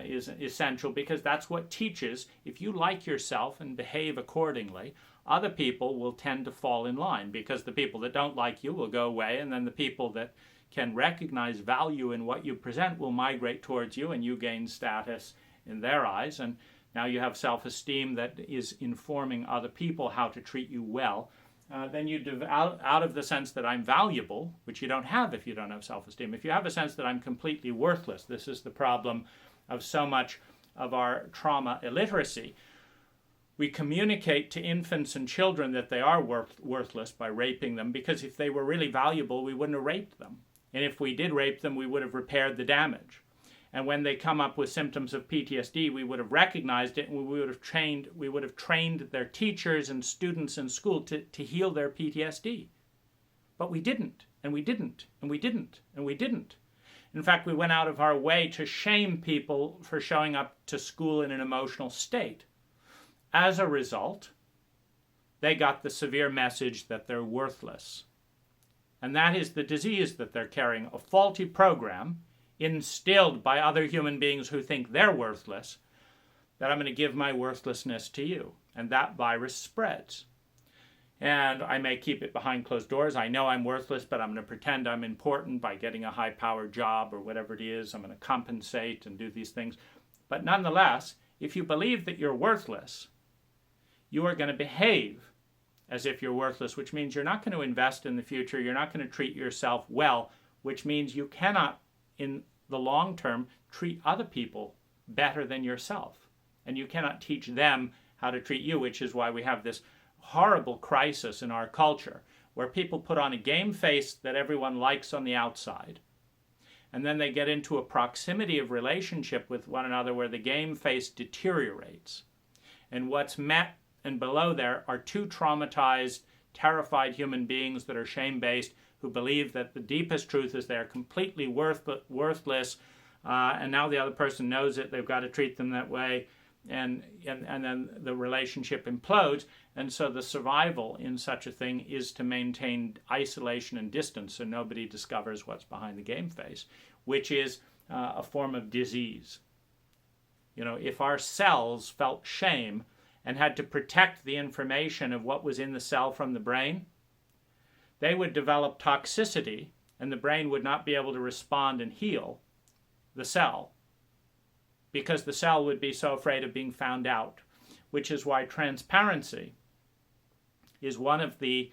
is essential because that's what teaches, if you like yourself and behave accordingly, other people will tend to fall in line, because the people that don't like you will go away, and then the people that can recognize value in what you present will migrate towards you, and you gain status in their eyes. And now you have self-esteem that is informing other people how to treat you well. Then you out of the sense that I'm valuable, which you don't have if you don't have self-esteem. If you have a sense that I'm completely worthless, this is the problem of so much of our trauma illiteracy. We communicate to infants and children that they are worthless by raping them, because if they were really valuable, we wouldn't have raped them. And if we did rape them, we would have repaired the damage. And when they come up with symptoms of PTSD, we would have recognized it, and we would have trained their teachers and students in school to heal their PTSD. But we didn't, and we didn't, and we didn't, and we didn't. In fact, we went out of our way to shame people for showing up to school in an emotional state. As a result, they got the severe message that they're worthless. And that is the disease that they're carrying, a faulty program instilled by other human beings who think they're worthless, that I'm going to give my worthlessness to you. And that virus spreads. And I may keep it behind closed doors. I know I'm worthless, but I'm going to pretend I'm important by getting a high-powered job or whatever it is. I'm going to compensate and do these things. But nonetheless, if you believe that you're worthless, you are going to behave as if you're worthless, which means you're not going to invest in the future. You're not going to treat yourself well, which means you cannot, in the long term, treat other people better than yourself. And you cannot teach them how to treat you, which is why we have this horrible crisis in our culture, where people put on a game face that everyone likes on the outside. And then they get into a proximity of relationship with one another where the game face deteriorates. And what's met and below there are two traumatized, terrified human beings that are shame-based, who believe that the deepest truth is they're completely worthless, and now the other person knows it, they've got to treat them that way, and then the relationship implodes. And so the survival in such a thing is to maintain isolation and distance so nobody discovers what's behind the game face, which is a form of disease. If our cells felt shame and had to protect the information of what was in the cell from the brain, they would develop toxicity, and the brain would not be able to respond and heal the cell, because the cell would be so afraid of being found out, which is why transparency is one of the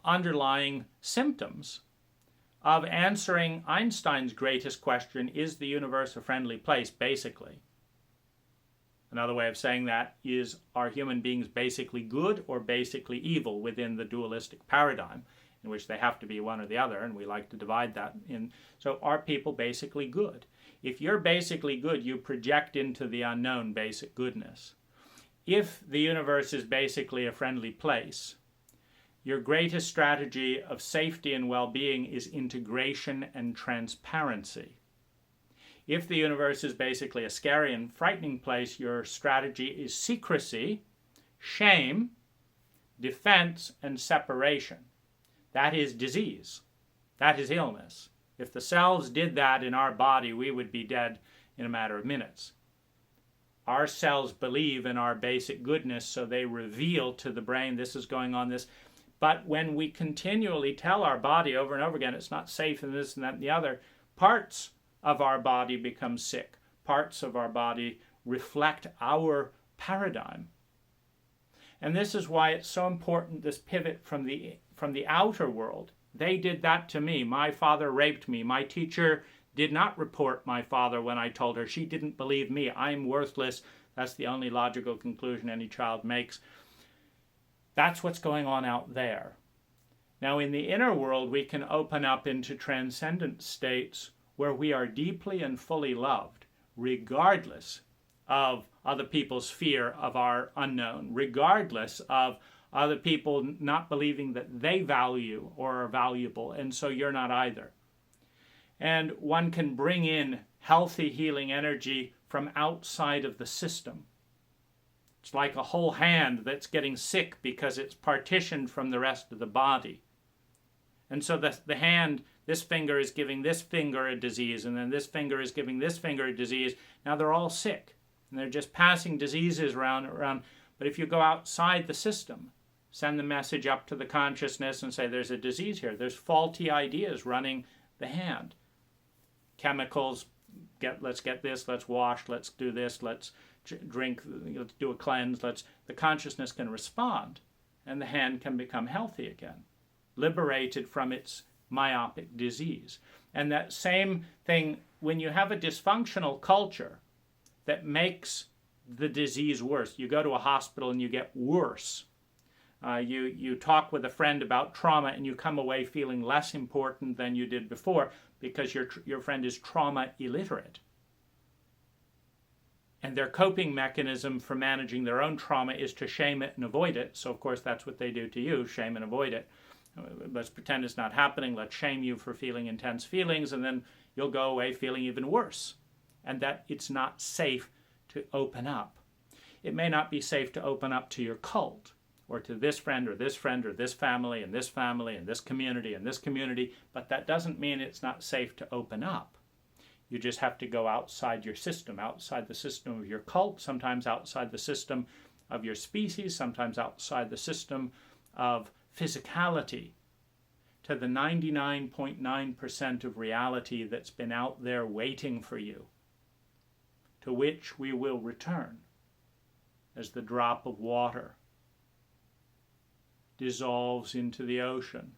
underlying symptoms of answering Einstein's greatest question, is the universe a friendly place, basically. Another way of saying that is, are human beings basically good or basically evil within the dualistic paradigm, in which they have to be one or the other, and we like to divide that in. So are people basically good? If you're basically good, you project into the unknown basic goodness. If the universe is basically a friendly place, your greatest strategy of safety and well-being is integration and transparency. If the universe is basically a scary and frightening place, your strategy is secrecy, shame, defense, and separation. That is disease. That is illness. If the cells did that in our body, we would be dead in a matter of minutes. our cells believe in our basic goodness, so they reveal to the brain, this is going on, this. But when we continually tell our body over and over again, it's not safe and this and that and the other, parts of our body become sick. Parts of our body reflect our paradigm. And this is why it's so important, this pivot from the outer world. They did that to me. My father raped me. My teacher did not report my father when I told her. She didn't believe me. I'm worthless. That's the only logical conclusion any child makes. That's what's going on out there. Now, in the inner world, we can open up into transcendent states where we are deeply and fully loved, regardless of other people's fear of our unknown, regardless of other people not believing that they value or are valuable, and so you're not either. And one can bring in healthy healing energy from outside of the system. It's like a whole hand that's getting sick because it's partitioned from the rest of the body. And so the hand, this finger is giving this finger a disease, and then this finger is giving this finger a disease. Now they're all sick, and they're just passing diseases around. But if you go outside the system, send the message up to the consciousness and say, there's a disease here. There's faulty ideas running the hand. Chemicals, let's get this, let's wash, let's do this, let's drink, let's do a cleanse. The consciousness can respond, and the hand can become healthy again, liberated from its myopic disease. And that same thing, when you have a dysfunctional culture that makes the disease worse, you go to a hospital and you get worse. You talk with a friend about trauma and you come away feeling less important than you did before because your friend is trauma illiterate. And their coping mechanism for managing their own trauma is to shame it and avoid it. So, of course, that's what they do to you, shame and avoid it. Let's pretend it's not happening. Let's shame you for feeling intense feelings, and then you'll go away feeling even worse. And that it's not safe to open up. It may not be safe to open up to your cult, or to this friend, or this friend, or this family, and this family, and this community, but that doesn't mean it's not safe to open up. You just have to go outside your system, outside the system of your cult, sometimes outside the system of your species, sometimes outside the system of physicality, to the 99.9% of reality that's been out there waiting for you, to which we will return as the drop of water dissolves into the ocean,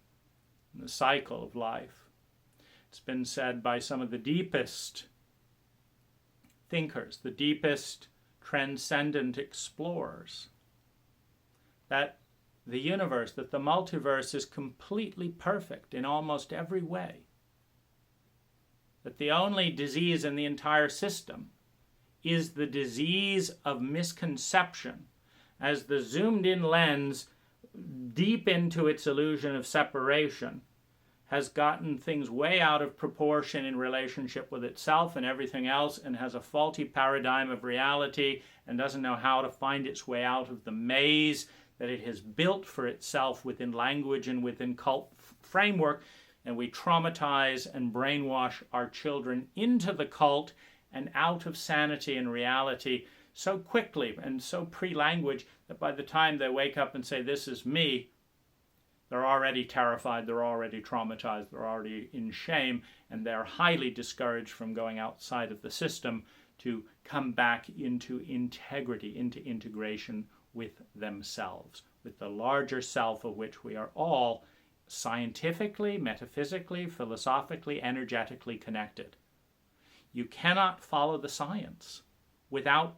in the cycle of life. It's been said by some of the deepest thinkers, the deepest transcendent explorers, that the universe, that the multiverse is completely perfect in almost every way. That the only disease in the entire system is the disease of misconception, as the zoomed-in lens, deep into its illusion of separation, has gotten things way out of proportion in relationship with itself and everything else, and has a faulty paradigm of reality and doesn't know how to find its way out of the maze that it has built for itself within language and within cult framework. And we traumatize and brainwash our children into the cult and out of sanity and reality so quickly and so pre-language that by the time they wake up and say, this is me, they're already terrified, they're already traumatized, they're already in shame, and they're highly discouraged from going outside of the system to come back into integrity, into integration with themselves, with the larger self of which we are all scientifically, metaphysically, philosophically, energetically connected. You cannot follow the science without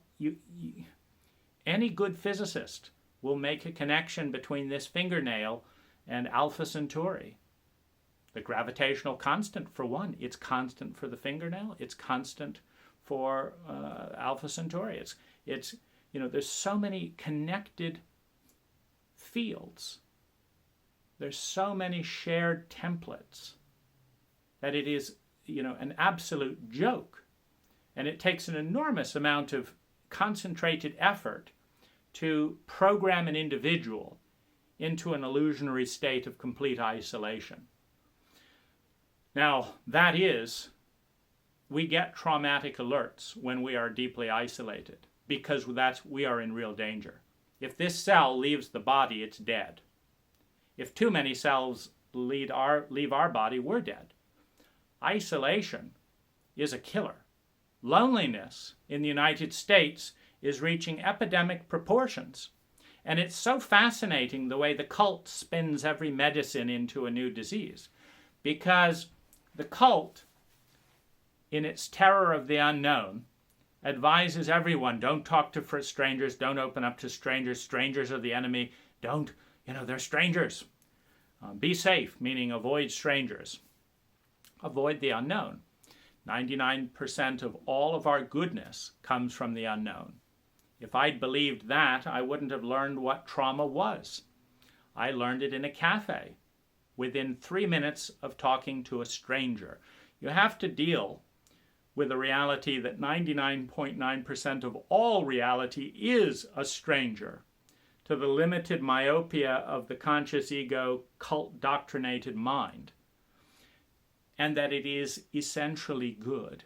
any good physicist will make a connection between this fingernail and Alpha Centauri. The gravitational constant, for one, it's constant for the fingernail, it's constant for Alpha Centauri. It's there's so many connected fields. There's so many shared templates that it is, an absolute joke. And it takes an enormous amount of concentrated effort to program an individual into an illusionary state of complete isolation. Now, we get traumatic alerts when we are deeply isolated, because we are in real danger. If this cell leaves the body, it's dead. If too many cells leave our body, we're dead. Isolation is a killer. Loneliness in the United States is reaching epidemic proportions. And it's so fascinating the way the cult spins every medicine into a new disease. Because the cult, in its terror of the unknown, advises everyone, don't talk to strangers, don't open up to strangers, strangers are the enemy, they're strangers. Be safe, meaning avoid strangers. Avoid the unknown. 99% of all of our goodness comes from the unknown. If I'd believed that, I wouldn't have learned what trauma was. I learned it in a cafe, within 3 minutes of talking to a stranger. You have to deal with the reality that 99.9% of all reality is a stranger to the limited myopia of the conscious ego cult-doctrinated mind, and that it is essentially good.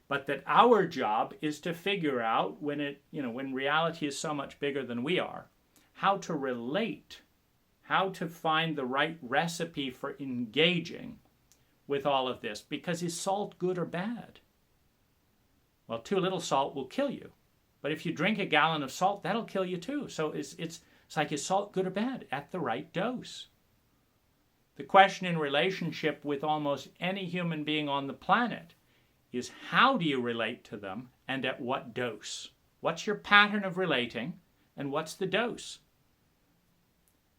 But that our job is to figure out, when reality is so much bigger than we are, how to relate, how to find the right recipe for engaging with all of this. Because is salt good or bad? Well, too little salt will kill you. But if you drink a gallon of salt, that'll kill you too. So it's like, is salt good or bad? At the right dose. The question in relationship with almost any human being on the planet is, how do you relate to them and at what dose? What's your pattern of relating and what's the dose?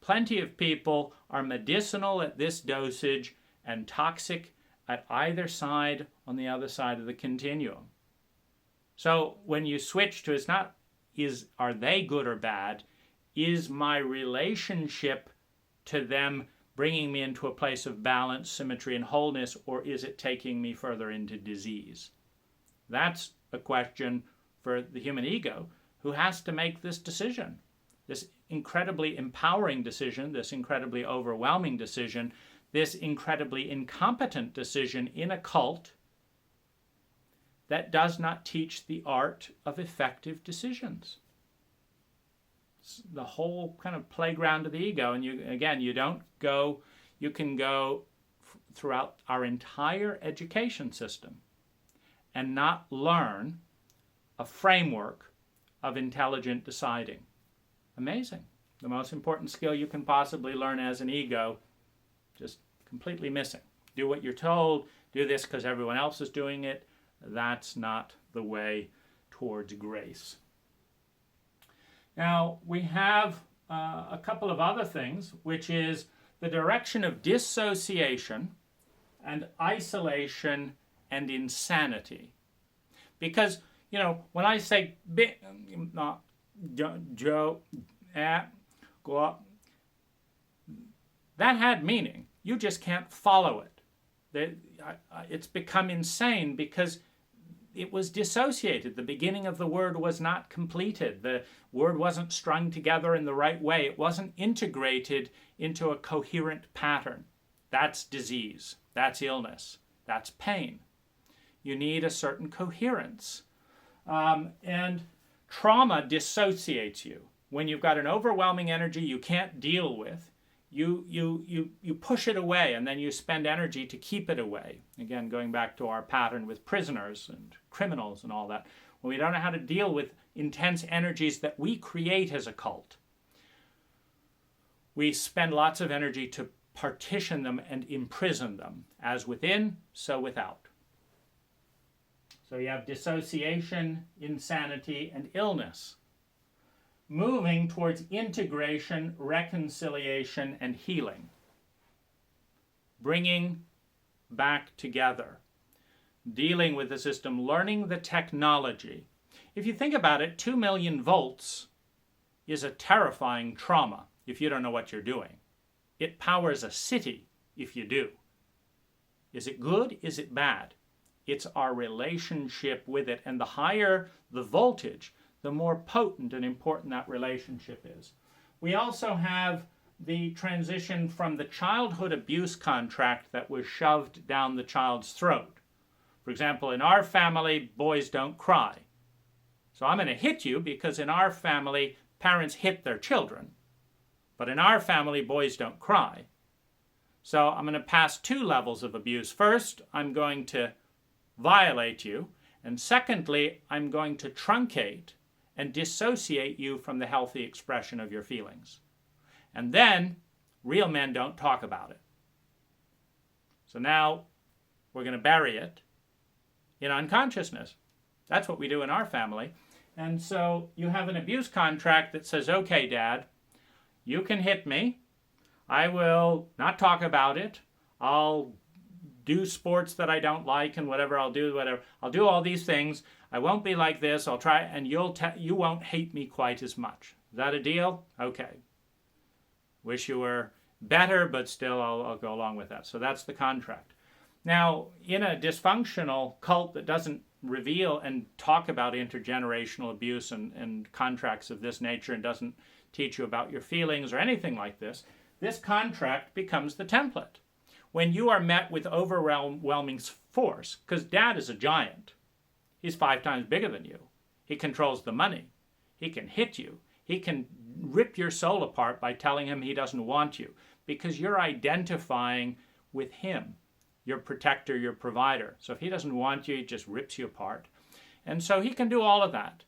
Plenty of people are medicinal at this dosage and toxic at either side on the other side of the continuum. So when you switch to, it's not are they good or bad, is my relationship to them bringing me into a place of balance, symmetry, and wholeness, or is it taking me further into disease? That's a question for the human ego, who has to make this decision, this incredibly empowering decision, this incredibly overwhelming decision, this incredibly incompetent decision in a cult that does not teach the art of effective decisions. It's the whole kind of playground of the ego. And you can go throughout our entire education system and not learn a framework of intelligent deciding. Amazing. The most important skill you can possibly learn as an ego, just completely missing. Do what you're told, do this because everyone else is doing it. That's not the way towards grace. Now, we have a couple of other things, which is the direction of dissociation and isolation and insanity. Because, when I say that had meaning. You just can't follow it. It's become insane because it was dissociated. The beginning of the word was not completed. The word wasn't strung together in the right way. It wasn't integrated into a coherent pattern. That's disease. That's illness. That's pain. You need a certain coherence. And trauma dissociates you. When you've got an overwhelming energy you can't deal with, you push it away, and then you spend energy to keep it away. Again, going back to our pattern with prisoners and criminals and all that. When we don't know how to deal with intense energies that we create as a cult, we spend lots of energy to partition them and imprison them, as within, so without. So you have dissociation, insanity, and illness. Moving towards integration, reconciliation, and healing. Bringing back together. Dealing with the system, learning the technology. If you think about it, 2 million volts is a terrifying trauma if you don't know what you're doing. It powers a city if you do. Is it good? Is it bad? It's our relationship with it. And the higher the voltage, the more potent and important that relationship is. We also have the transition from the childhood abuse contract that was shoved down the child's throat. For example, in our family, boys don't cry. So I'm going to hit you because in our family, parents hit their children. But in our family, boys don't cry. So I'm going to pass 2 levels of abuse. First, I'm going to violate you. And secondly, I'm going to truncate and dissociate you from the healthy expression of your feelings. And then, real men don't talk about it. So now, we're going to bury it in unconsciousness. That's what we do in our family. And so, you have an abuse contract that says, okay, Dad, you can hit me. I will not talk about it. I'll do sports that I don't like and whatever. I'll do all these things. I won't be like this. I'll try, and you won't hate me quite as much. Is that a deal? Okay. Wish you were better, but still I'll go along with that. So that's the contract. Now, in a dysfunctional cult that doesn't reveal and talk about intergenerational abuse and contracts of this nature and doesn't teach you about your feelings or anything like this, this contract becomes the template. When you are met with overwhelming force, because Dad is a giant. He's 5 times bigger than you. He controls the money. He can hit you. He can rip your soul apart by telling him he doesn't want you because you're identifying with him, your protector, your provider. So if he doesn't want you, he just rips you apart. And so he can do all of that.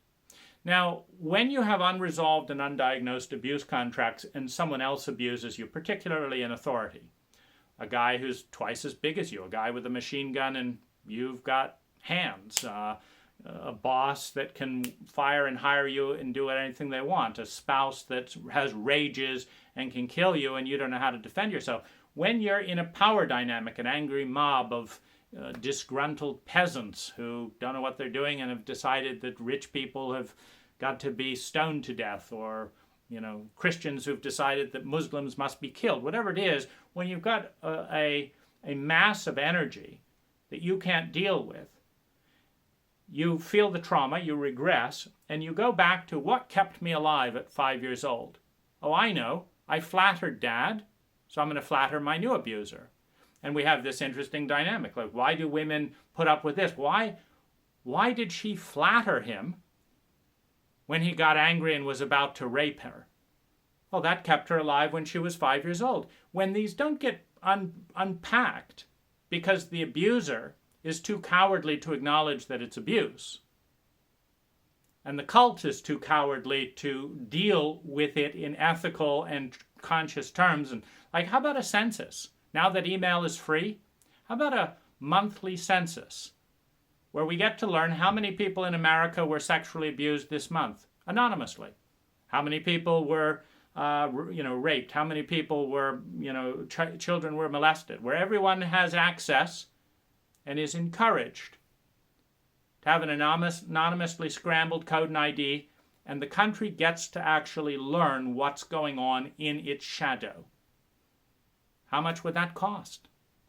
Now, when you have unresolved and undiagnosed abuse contracts and someone else abuses you, particularly in authority, a guy who's twice as big as you, a guy with a machine gun and you've got hands, a boss that can fire and hire you and do anything they want, a spouse that has rages and can kill you and you don't know how to defend yourself. When you're in a power dynamic, an angry mob of disgruntled peasants who don't know what they're doing and have decided that rich people have got to be stoned to death, or Christians who've decided that Muslims must be killed, whatever it is, when you've got a mass of energy that you can't deal with, you feel the trauma, you regress, and you go back to what kept me alive at 5 years old. Oh, I know. I flattered Dad, so I'm going to flatter my new abuser. And we have this interesting dynamic. Like, why do women put up with this? Why did she flatter him when he got angry and was about to rape her? Well, that kept her alive when she was 5 years old. When these don't get unpacked because the abuser is too cowardly to acknowledge that it's abuse, and the cult is too cowardly to deal with it in ethical and conscious terms. And like, how about a census? Now that email is free, how about a monthly census where we get to learn how many people in America were sexually abused this month, anonymously? How many people were raped? How many people were, children were molested? Where everyone has access and is encouraged to have an anonymously scrambled code and ID, and the country gets to actually learn what's going on in its shadow. How much would that cost?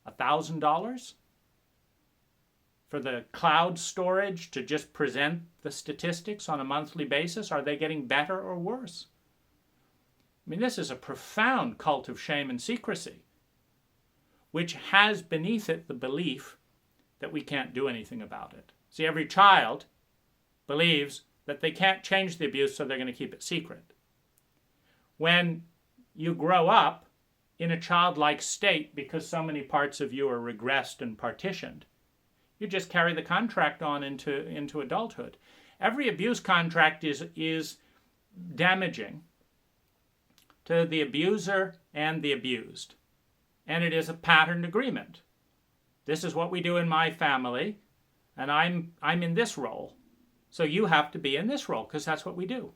$1,000? For the cloud storage to just present the statistics on a monthly basis? Are they getting better or worse? I mean, this is a profound cult of shame and secrecy, which has beneath it the belief that we can't do anything about it. See, every child believes that they can't change the abuse, so they're going to keep it secret. When you grow up in a childlike state because so many parts of you are regressed and partitioned, you just carry the contract on into adulthood. Every abuse contract is damaging to the abuser and the abused. And it is a patterned agreement. This is what we do in my family, and I'm in this role. So you have to be in this role, because that's what we do.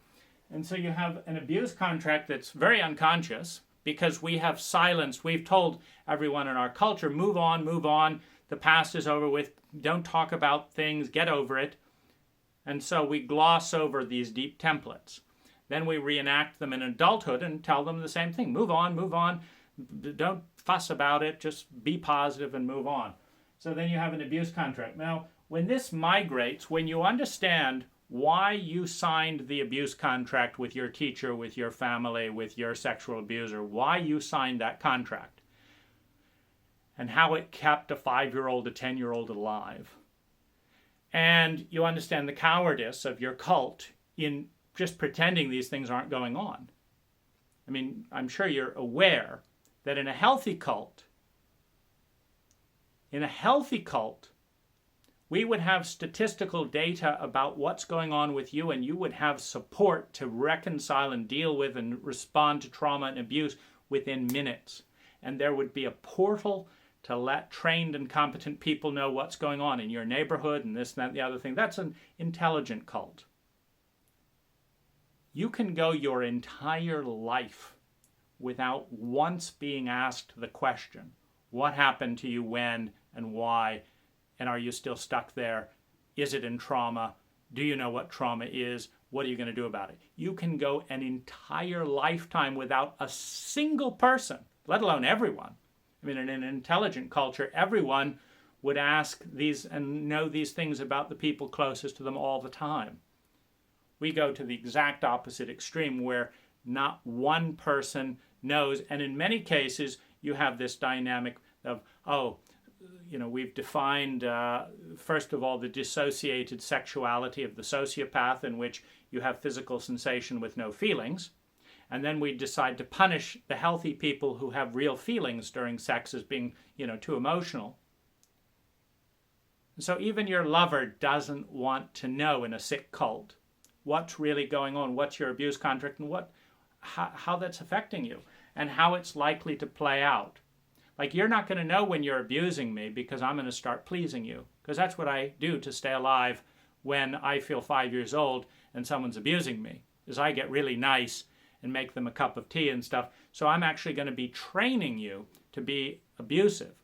And so you have an abuse contract that's very unconscious, because we have silenced, we've told everyone in our culture, move on, the past is over with, don't talk about things, get over it. And so we gloss over these deep templates. Then we reenact them in adulthood and tell them the same thing. Move on, don't fuss about it, just be positive and move on. So then you have an abuse contract. Now, when this migrates, when you understand why you signed the abuse contract with your teacher, with your family, with your sexual abuser, why you signed that contract, and how it kept a 5-year-old, a 10-year-old alive, And you understand the cowardice of your cult in just pretending these things aren't going on. I mean, I'm sure you're aware that in a healthy cult, we would have statistical data about what's going on with you, and you would have support to reconcile and deal with and respond to trauma and abuse within minutes. And there would be a portal to let trained and competent people know what's going on in your neighborhood and this and that and the other thing. That's an intelligent cult. You can go your entire life without once being asked the question, what happened to you when and why, and are you still stuck there? Is it in trauma? Do you know what trauma is? What are you going to do about it? You can go an entire lifetime without a single person, let alone everyone. I mean, in an intelligent culture, everyone would ask these and know these things about the people closest to them all the time. We go to the exact opposite extreme where not one person knows, and in many cases, you have this dynamic of, we've defined, first of all, the dissociated sexuality of the sociopath, in which you have physical sensation with no feelings. And then we decide to punish the healthy people who have real feelings during sex as being, too emotional. And so even your lover doesn't want to know in a sick cult what's really going on, what's your abuse contract, and how that's affecting you, and how it's likely to play out. Like, you're not going to know when you're abusing me because I'm going to start pleasing you, because that's what I do to stay alive when I feel 5 years old and someone's abusing me, is I get really nice and make them a cup of tea and stuff. So I'm actually going to be training you to be abusive.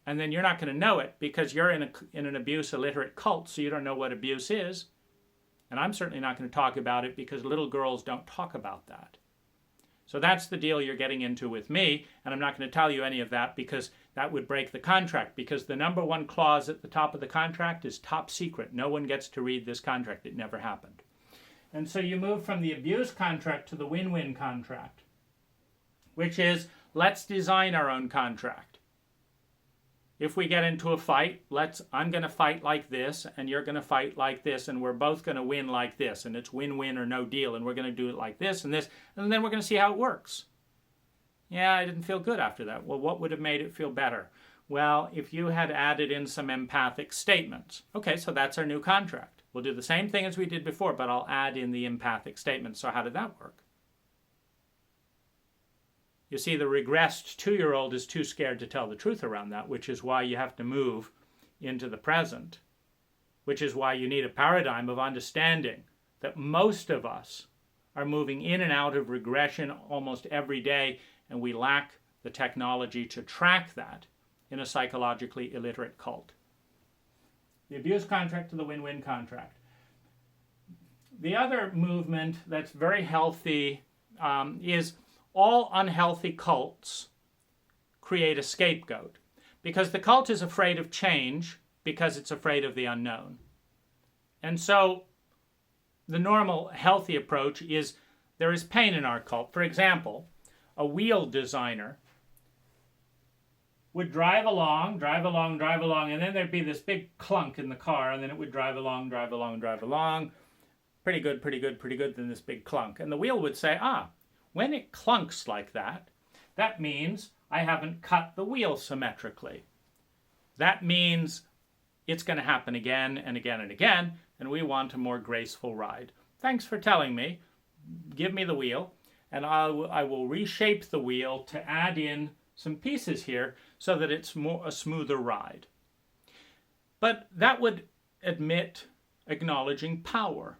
And then you're not going to know it because you're in an abuse illiterate cult, so you don't know what abuse is. And I'm certainly not going to talk about it because little girls don't talk about that. So that's the deal you're getting into with me, and I'm not going to tell you any of that because that would break the contract, because the number one clause at the top of the contract is top secret. No one gets to read this contract. It never happened. And so you move from the abuse contract to the win-win contract, which is, let's design our own contract. If we get into a fight, I'm going to fight like this, and you're going to fight like this, and we're both going to win like this, and it's win-win or no deal, and we're going to do it like this, and then we're going to see how it works. Yeah, I didn't feel good after that. Well, what would have made it feel better? Well, if you had added in some empathic statements. Okay, so that's our new contract. We'll do the same thing as we did before, but I'll add in the empathic statements. So how did that work? You see, the regressed 2-year-old is too scared to tell the truth around that, which is why you have to move into the present, which is why you need a paradigm of understanding that most of us are moving in and out of regression almost every day, and we lack the technology to track that in a psychologically illiterate cult. The abuse contract to the win-win contract. The other movement that's very healthy is all unhealthy cults create a scapegoat, because the cult is afraid of change because it's afraid of the unknown. And so the normal healthy approach is there is pain in our cult. For example, a wheel designer would drive along, and then there'd be this big clunk in the car, and then it would drive along, pretty good, then this big clunk. And the wheel would say, when it clunks like that, that means I haven't cut the wheel symmetrically. That means it's going to happen again and again and again, and we want a more graceful ride. Thanks for telling me. Give me the wheel, and I will reshape the wheel to add in some pieces here so that it's a smoother ride. But that would admit acknowledging power.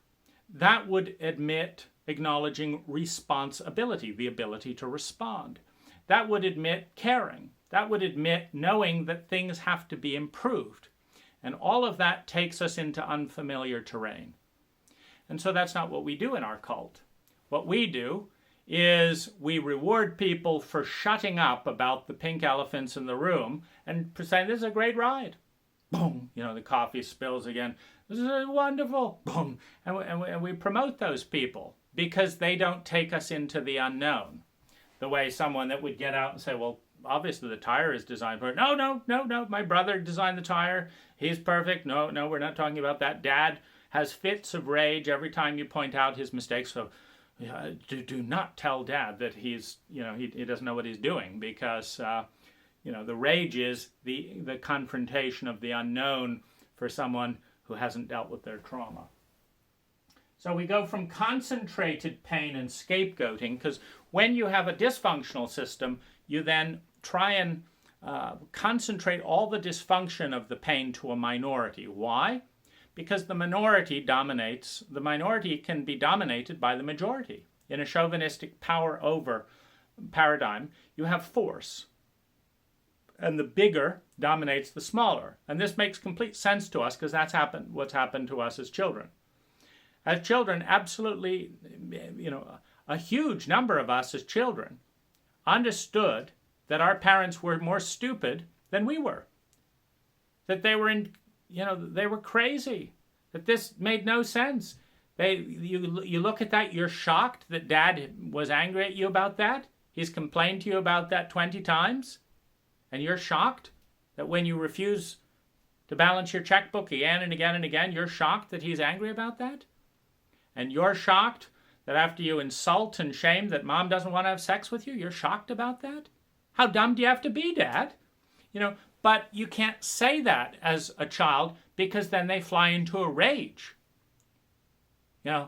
That would admit acknowledging responsibility, the ability to respond. That would admit caring. That would admit knowing that things have to be improved. And all of that takes us into unfamiliar terrain. And so that's not what we do in our cult. What we do is we reward people for shutting up about the pink elephants in the room and saying, this is a great ride. Boom, the coffee spills again. This is wonderful. Boom. And we promote those people because they don't take us into the unknown. The way someone that would get out and say, well, obviously the tire is designed for it. No, no, no, no, my brother designed the tire. He's perfect. No, no, we're not talking about that. Dad has fits of rage every time you point out his mistakes. So do not tell Dad that he's, he doesn't know what he's doing, because, the rage is the confrontation of the unknown for someone who hasn't dealt with their trauma. So we go from concentrated pain and scapegoating, because when you have a dysfunctional system, you then try and concentrate all the dysfunction of the pain to a minority. Why? Because the minority dominates. The minority can be dominated by the majority. In a chauvinistic power over paradigm, you have force, and the bigger dominates the smaller. And this makes complete sense to us, because that's what's happened to us as children. As children, absolutely, a huge number of us as children understood that our parents were more stupid than we were. That they were they were crazy. That this made no sense. You look at that, you're shocked that Dad was angry at you about that. He's complained to you about that 20 times. And you're shocked that when you refuse to balance your checkbook again and again and again, you're shocked that he's angry about that. And you're shocked that after you insult and shame that Mom doesn't want to have sex with you, you're shocked about that? How dumb do you have to be, Dad? But you can't say that as a child, because then they fly into a rage. And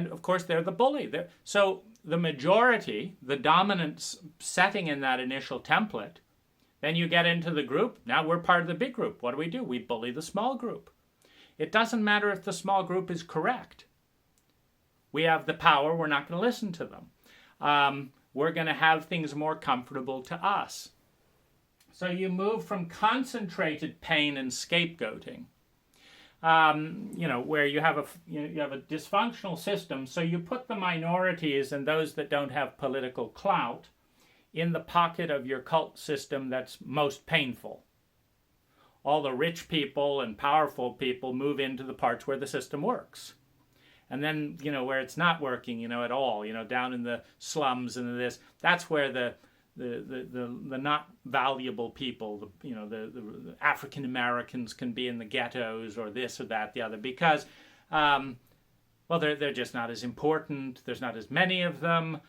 of course they're the bully. So the majority, the dominant setting in that initial template, then you get into the group. Now we're part of the big group. What do? We bully the small group. It doesn't matter if the small group is correct. We have the power. We're not going to listen to them. We're going to have things more comfortable to us. So you move from concentrated pain and scapegoating, where you have a dysfunctional system. So you put the minorities and those that don't have political clout in the pocket of your cult system that's most painful. All the rich people and powerful people move into the parts where the system works. And then, where it's not working, at all, down in the slums and this, that's where the not valuable people, the African Americans can be in the ghettos or this or that, the other, because, they're just not as important. There's not as many of them.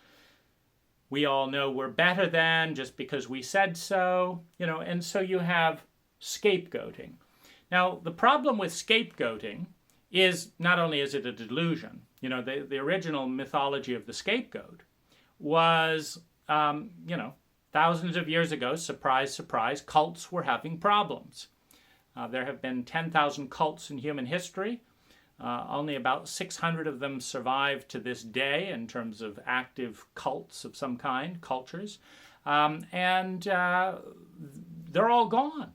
We all know we're better than just because we said so, and so you have scapegoating. Now, the problem with scapegoating is not only is it a delusion, the original mythology of the scapegoat was, thousands of years ago, surprise, surprise, cults were having problems. There have been 10,000 cults in human history. Only about 600 of them survive to this day in terms of active cults of some kind, cultures. And they're all gone.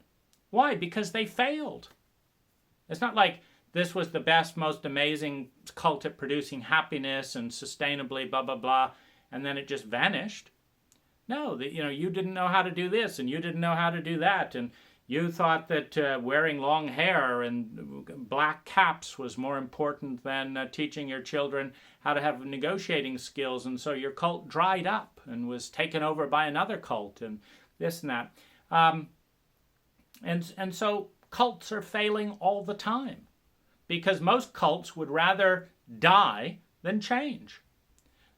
Why? Because they failed. It's not like this was the best, most amazing cult at producing happiness and sustainably, blah, blah, blah, and then it just vanished. No, you didn't know how to do this, and you didn't know how to do that, and you thought that wearing long hair and black caps was more important than teaching your children how to have negotiating skills, and so your cult dried up and was taken over by another cult, and this and that. And so cults are failing all the time, because most cults would rather die than change.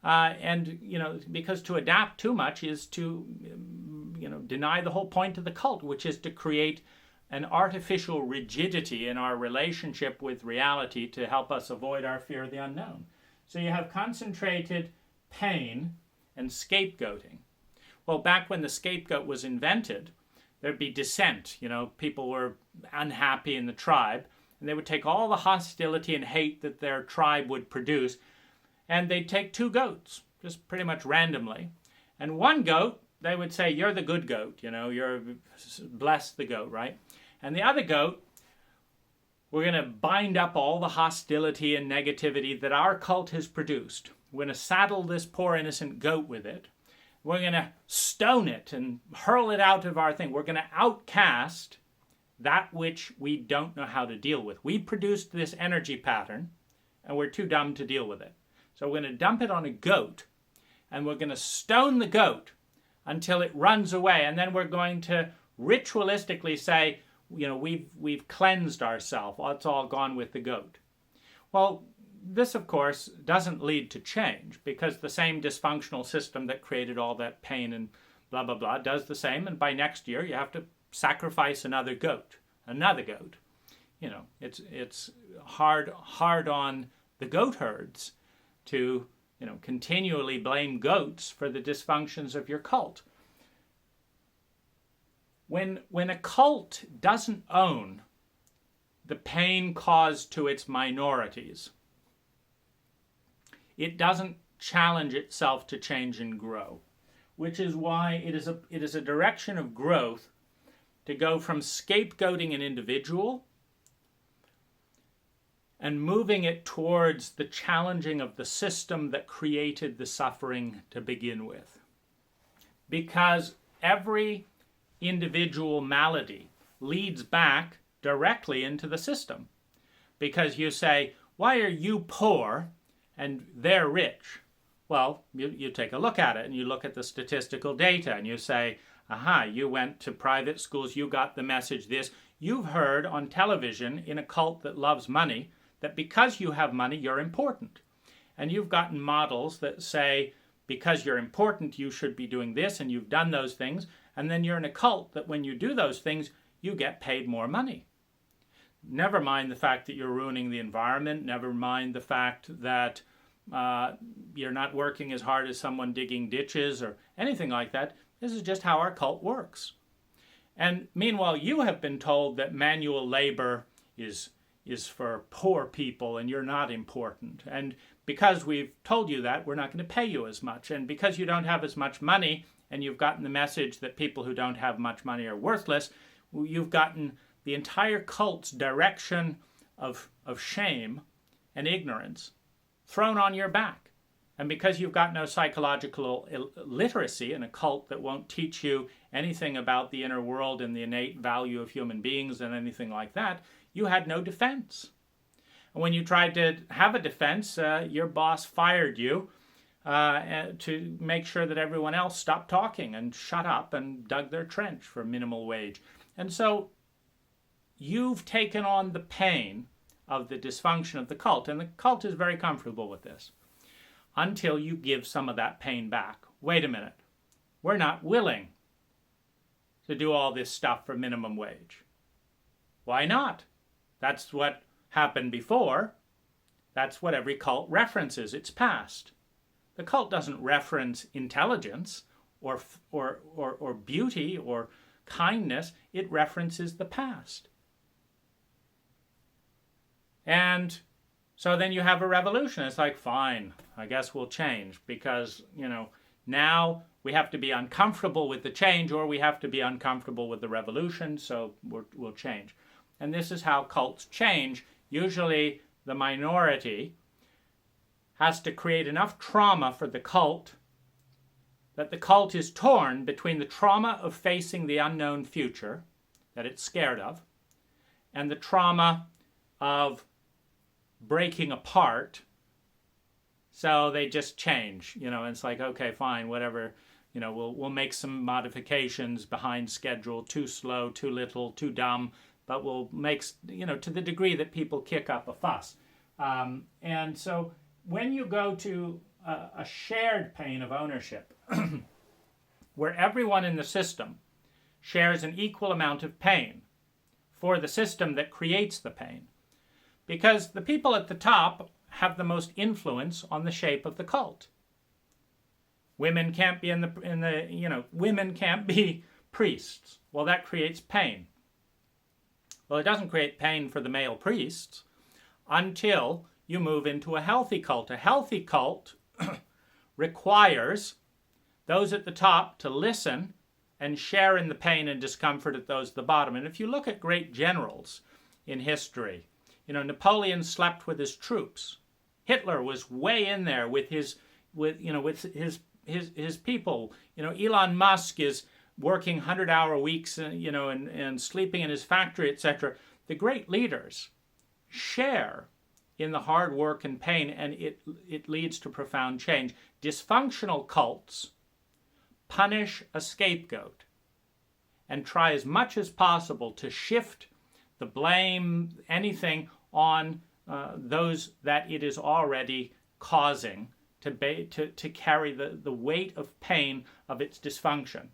Because to adapt too much is to, deny the whole point of the cult, which is to create an artificial rigidity in our relationship with reality to help us avoid our fear of the unknown. So you have concentrated pain and scapegoating. Well, back when the scapegoat was invented, there'd be dissent. People were unhappy in the tribe, and they would take all the hostility and hate that their tribe would produce, and they'd take two goats, just pretty much randomly. And one goat, they would say, you're the good goat, you're bless the goat, right? And the other goat, we're going to bind up all the hostility and negativity that our cult has produced. We're going to saddle this poor innocent goat with it. We're going to stone it and hurl it out of our thing. We're going to outcast that which we don't know how to deal with. We produced this energy pattern, and we're too dumb to deal with it. So we're going to dump it on a goat, and we're going to stone the goat until it runs away, and then we're going to ritualistically say, we've cleansed ourselves. It's all gone with the goat. Well, this, of course, doesn't lead to change, because the same dysfunctional system that created all that pain and blah, blah, blah does the same, and by next year you have to sacrifice another goat. It's hard on the goat herds to continually blame goats for the dysfunctions of your cult. When a cult doesn't own the pain caused to its minorities, it doesn't challenge itself to change and grow, which is why it is a direction of growth to go from scapegoating an individual and moving it towards the challenging of the system that created the suffering to begin with. Because every individual malady leads back directly into the system. Because you say, why are you poor and they're rich? Well, you take a look at it and you look at the statistical data and you say, aha, you went to private schools, you got the message this. You've heard on television in a cult that loves money that because you have money, you're important. And you've gotten models that say, because you're important, you should be doing this, and you've done those things. And then you're in a cult that when you do those things, you get paid more money. Never mind the fact that you're ruining the environment. Never mind the fact that you're not working as hard as someone digging ditches or anything like that. This is just how our cult works. And meanwhile, you have been told that manual labor is for poor people and you're not important. And because we've told you that, we're not going to pay you as much. And because you don't have as much money and you've gotten the message that people who don't have much money are worthless, you've gotten the entire cult's direction of shame and ignorance thrown on your back. And because you've got no psychological literacy in a cult that won't teach you anything about the inner world and the innate value of human beings and anything like that, you had no defense. And when you tried to have a defense, your boss fired you to make sure that everyone else stopped talking and shut up and dug their trench for minimal wage. And so you've taken on the pain of the dysfunction of the cult, and the cult is very comfortable with this, until you give some of that pain back. Wait a minute. We're not willing to do all this stuff for minimum wage. Why not? That's what happened before. That's what every cult references. It's past. The cult doesn't reference intelligence or beauty or kindness. It references the past. And so then you have a revolution. It's like, fine, I guess we'll change because, now we have to be uncomfortable with the change or we have to be uncomfortable with the revolution, so we'll change. And this is how cults change. Usually the minority has to create enough trauma for the cult that the cult is torn between the trauma of facing the unknown future that it's scared of and the trauma of breaking apart. So they just change, and it's like, okay, fine, whatever, we'll make some modifications behind schedule, too slow, too little, too dumb, but we'll make, to the degree that people kick up a fuss. And so when you go to a shared pain of ownership, where everyone in the system shares an equal amount of pain for the system that creates the pain, because the people at the top have the most influence on the shape of the cult. Women can't be women can't be priests. Well, that creates pain. Well, it doesn't create pain for the male priests until you move into a healthy cult. A healthy cult requires those at the top to listen and share in the pain and discomfort of those at the bottom. And if you look at great generals in history, Napoleon slept with his troops. Hitler was way in there with his people. Elon Musk is working 100-hour weeks, and sleeping in his factory, etc. The great leaders share in the hard work and pain, and it leads to profound change. Dysfunctional cults punish a scapegoat and try as much as possible to shift the blame, anything, on those that it is already causing, to carry the weight of pain of its dysfunction.